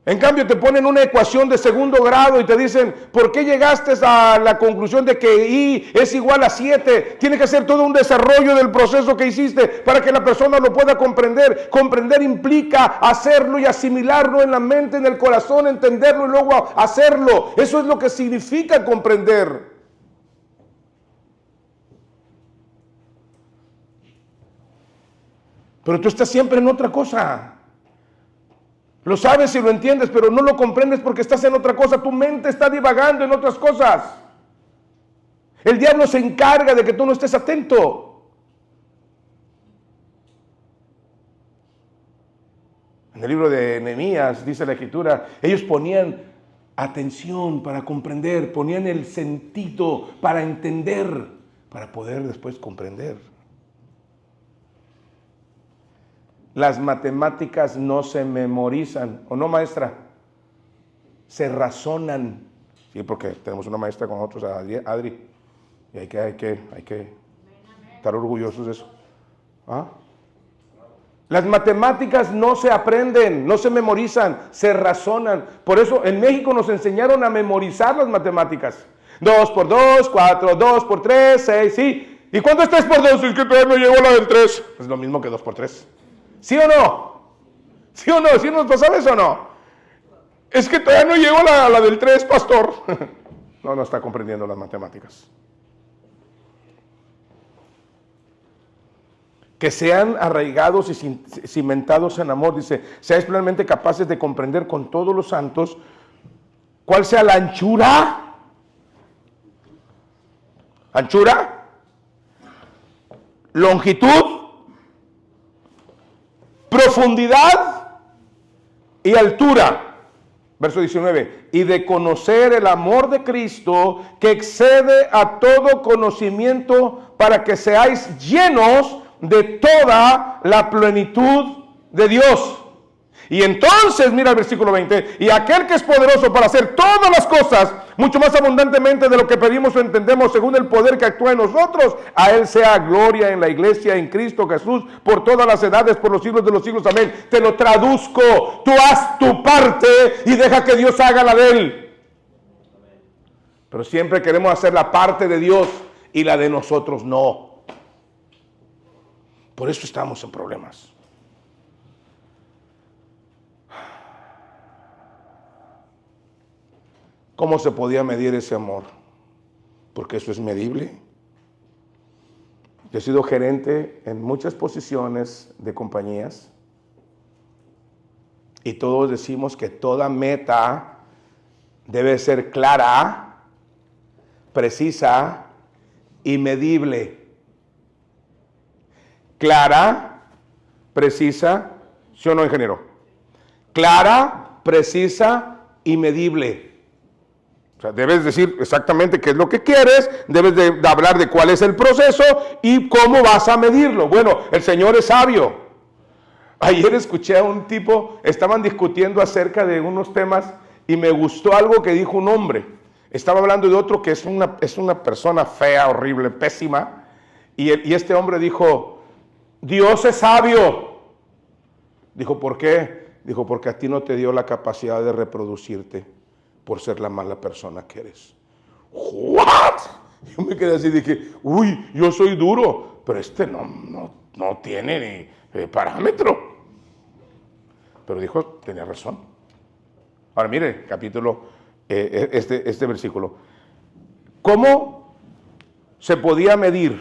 En cambio te ponen una ecuación de segundo grado y te dicen, ¿por qué llegaste a la conclusión de que I es igual a 7? Tiene que ser todo un desarrollo del proceso que hiciste para que la persona lo pueda comprender. Comprender implica hacerlo y asimilarlo en la mente, en el corazón, entenderlo y luego hacerlo. Eso es lo que significa comprender. Pero tú estás siempre en otra cosa. Lo sabes y lo entiendes, pero no lo comprendes porque estás en otra cosa. Tu mente está divagando en otras cosas. El diablo se encarga de que tú no estés atento. En el libro de Nehemías dice la Escritura, ellos ponían atención para comprender, ponían el sentido para entender, para poder después comprender. Las matemáticas no se memorizan, ¿o no, maestra? Se razonan. Sí, porque tenemos una maestra con nosotros, Adri, y hay que estar orgullosos de eso. ¿Ah? Las matemáticas no se aprenden, no se memorizan, se razonan. Por eso en México nos enseñaron a memorizar las matemáticas. 2 por 2, 4, 2 por 3, 6, sí. ¿Y cuánto es 3 por 2? Es que todavía no llegó la del 3. Es lo mismo que 2 por 3. ¿Sí o no? ¿Sí o no? ¿Sí nos pasaba eso o no? Es que todavía no llegó la del 3, pastor. No está comprendiendo las matemáticas. Que sean arraigados y cimentados en amor, dice, seáis plenamente capaces de comprender con todos los santos cuál sea la anchura, longitud, profundidad y altura. Verso 19, y de conocer el amor de Cristo que excede a todo conocimiento para que seáis llenos de toda la plenitud de Dios. Y entonces, mira el versículo 20, y aquel que es poderoso para hacer todas las cosas, mucho más abundantemente de lo que pedimos o entendemos, según el poder que actúa en nosotros, a él sea gloria en la iglesia, en Cristo Jesús, por todas las edades, por los siglos de los siglos, amén. Te lo traduzco, tú haz tu parte y deja que Dios haga la de él. Pero siempre queremos hacer la parte de Dios y la de nosotros no. Por eso estamos en problemas. ¿Cómo se podía medir ese amor? Porque eso es medible. Yo he sido gerente en muchas posiciones de compañías y todos decimos que toda meta debe ser clara, precisa y medible. Clara, precisa, ¿sí o no, ingeniero? Clara, precisa y medible. O sea, debes decir exactamente qué es lo que quieres, debes de hablar de cuál es el proceso y cómo vas a medirlo. Bueno, el Señor es sabio. Ayer escuché a un tipo, estaban discutiendo acerca de unos temas y me gustó algo que dijo un hombre. Estaba hablando de otro que es una persona fea, horrible, pésima. Y este hombre dijo, Dios es sabio. Dijo, ¿por qué? Dijo, porque a ti no te dio la capacidad de reproducirte por ser la mala persona que eres. ¿What? Yo me quedé así y dije, uy, yo soy duro, pero este no tiene ni parámetro. Pero dijo, tenía razón. Ahora mire, capítulo, este versículo. ¿Cómo se podía medir?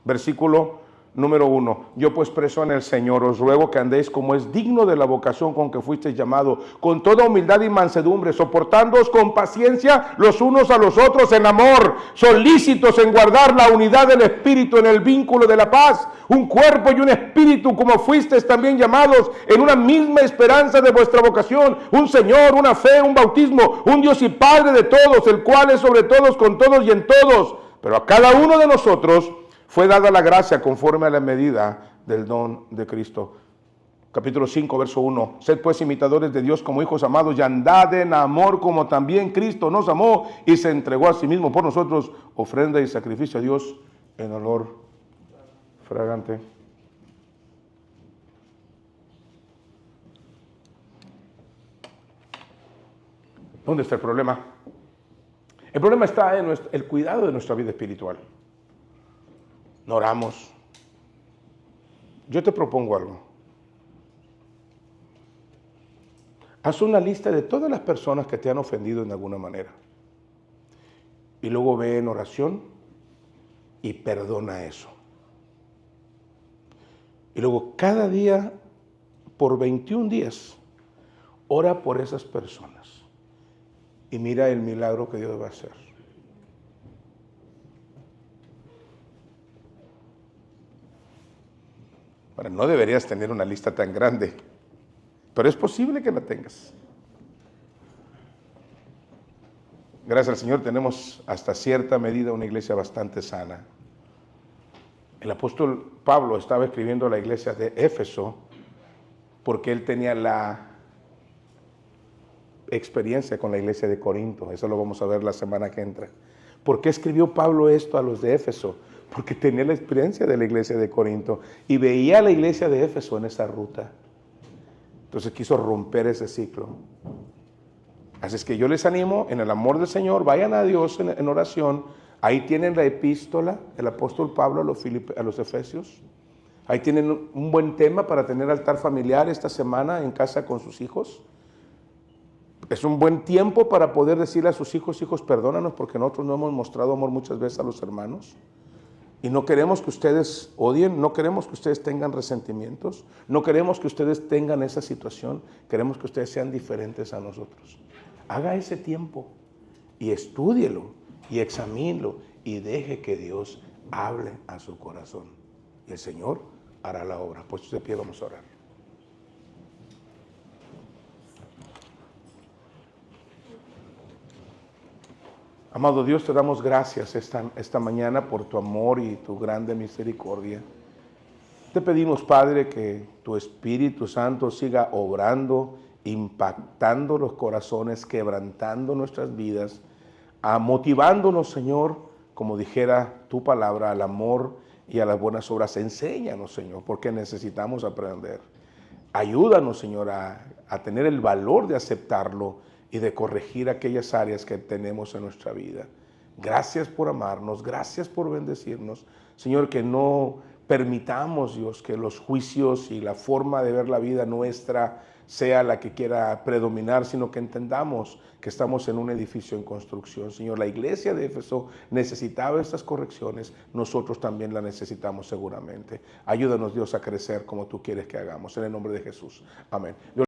Versículo número 1. Yo pues preso en el Señor, os ruego que andéis como es digno de la vocación con que fuisteis llamado, con toda humildad y mansedumbre, soportándoos con paciencia los unos a los otros en amor, solícitos en guardar la unidad del Espíritu en el vínculo de la paz, un cuerpo y un espíritu, como fuisteis también llamados en una misma esperanza de vuestra vocación, un Señor, una fe, un bautismo, un Dios y Padre de todos, el cual es sobre todos, con todos y en todos, pero a cada uno de nosotros fue dada la gracia conforme a la medida del don de Cristo. Capítulo 5, verso 1. Sed pues imitadores de Dios como hijos amados y andad en amor como también Cristo nos amó y se entregó a sí mismo por nosotros, ofrenda y sacrificio a Dios en olor fragante. ¿Dónde está el problema? El problema está en el cuidado de nuestra vida espiritual. No oramos. Yo te propongo algo. Haz una lista de todas las personas que te han ofendido en alguna manera. Y luego ve en oración y perdona eso. Y luego cada día, por 21 días, Ora por esas personas y mira el milagro que Dios va a hacer. Bueno, no deberías tener una lista tan grande, pero es posible que la tengas. Gracias al Señor tenemos hasta cierta medida una iglesia bastante sana. El apóstol Pablo estaba escribiendo a la iglesia de Éfeso porque él tenía la experiencia con la iglesia de Corinto. Eso lo vamos a ver la semana que entra. ¿Por qué escribió Pablo esto a los de Éfeso? Porque tenía la experiencia de la iglesia de Corinto y veía a la iglesia de Éfeso en esa ruta. Entonces quiso romper ese ciclo. Así es que yo les animo, en el amor del Señor, vayan a Dios en oración. Ahí tienen la epístola del apóstol Pablo a los Efesios. Ahí tienen un buen tema para tener altar familiar esta semana en casa con sus hijos. Es un buen tiempo para poder decirle a sus hijos, hijos, perdónanos porque nosotros no hemos mostrado amor muchas veces a los hermanos. Y no queremos que ustedes odien, no queremos que ustedes tengan resentimientos, no queremos que ustedes tengan esa situación, queremos que ustedes sean diferentes a nosotros. Haga ese tiempo y estúdielo y examínelo y deje que Dios hable a su corazón. Y el Señor hará la obra. Pues de pie vamos a orar. Amado Dios, te damos gracias esta mañana por tu amor y tu grande misericordia. Te pedimos, Padre, que tu Espíritu Santo siga obrando, impactando los corazones, quebrantando nuestras vidas, motivándonos, Señor, como dijera tu palabra, al amor y a las buenas obras. Enséñanos, Señor, porque necesitamos aprender. Ayúdanos, Señor, a tener el valor de aceptarlo y de corregir aquellas áreas que tenemos en nuestra vida. Gracias por amarnos, gracias por bendecirnos. Señor, que no permitamos, Dios, que los juicios y la forma de ver la vida nuestra sea la que quiera predominar, sino que entendamos que estamos en un edificio en construcción. Señor, la iglesia de Éfeso necesitaba estas correcciones, nosotros también las necesitamos seguramente. Ayúdanos, Dios, a crecer como tú quieres que hagamos. En el nombre de Jesús. Amén.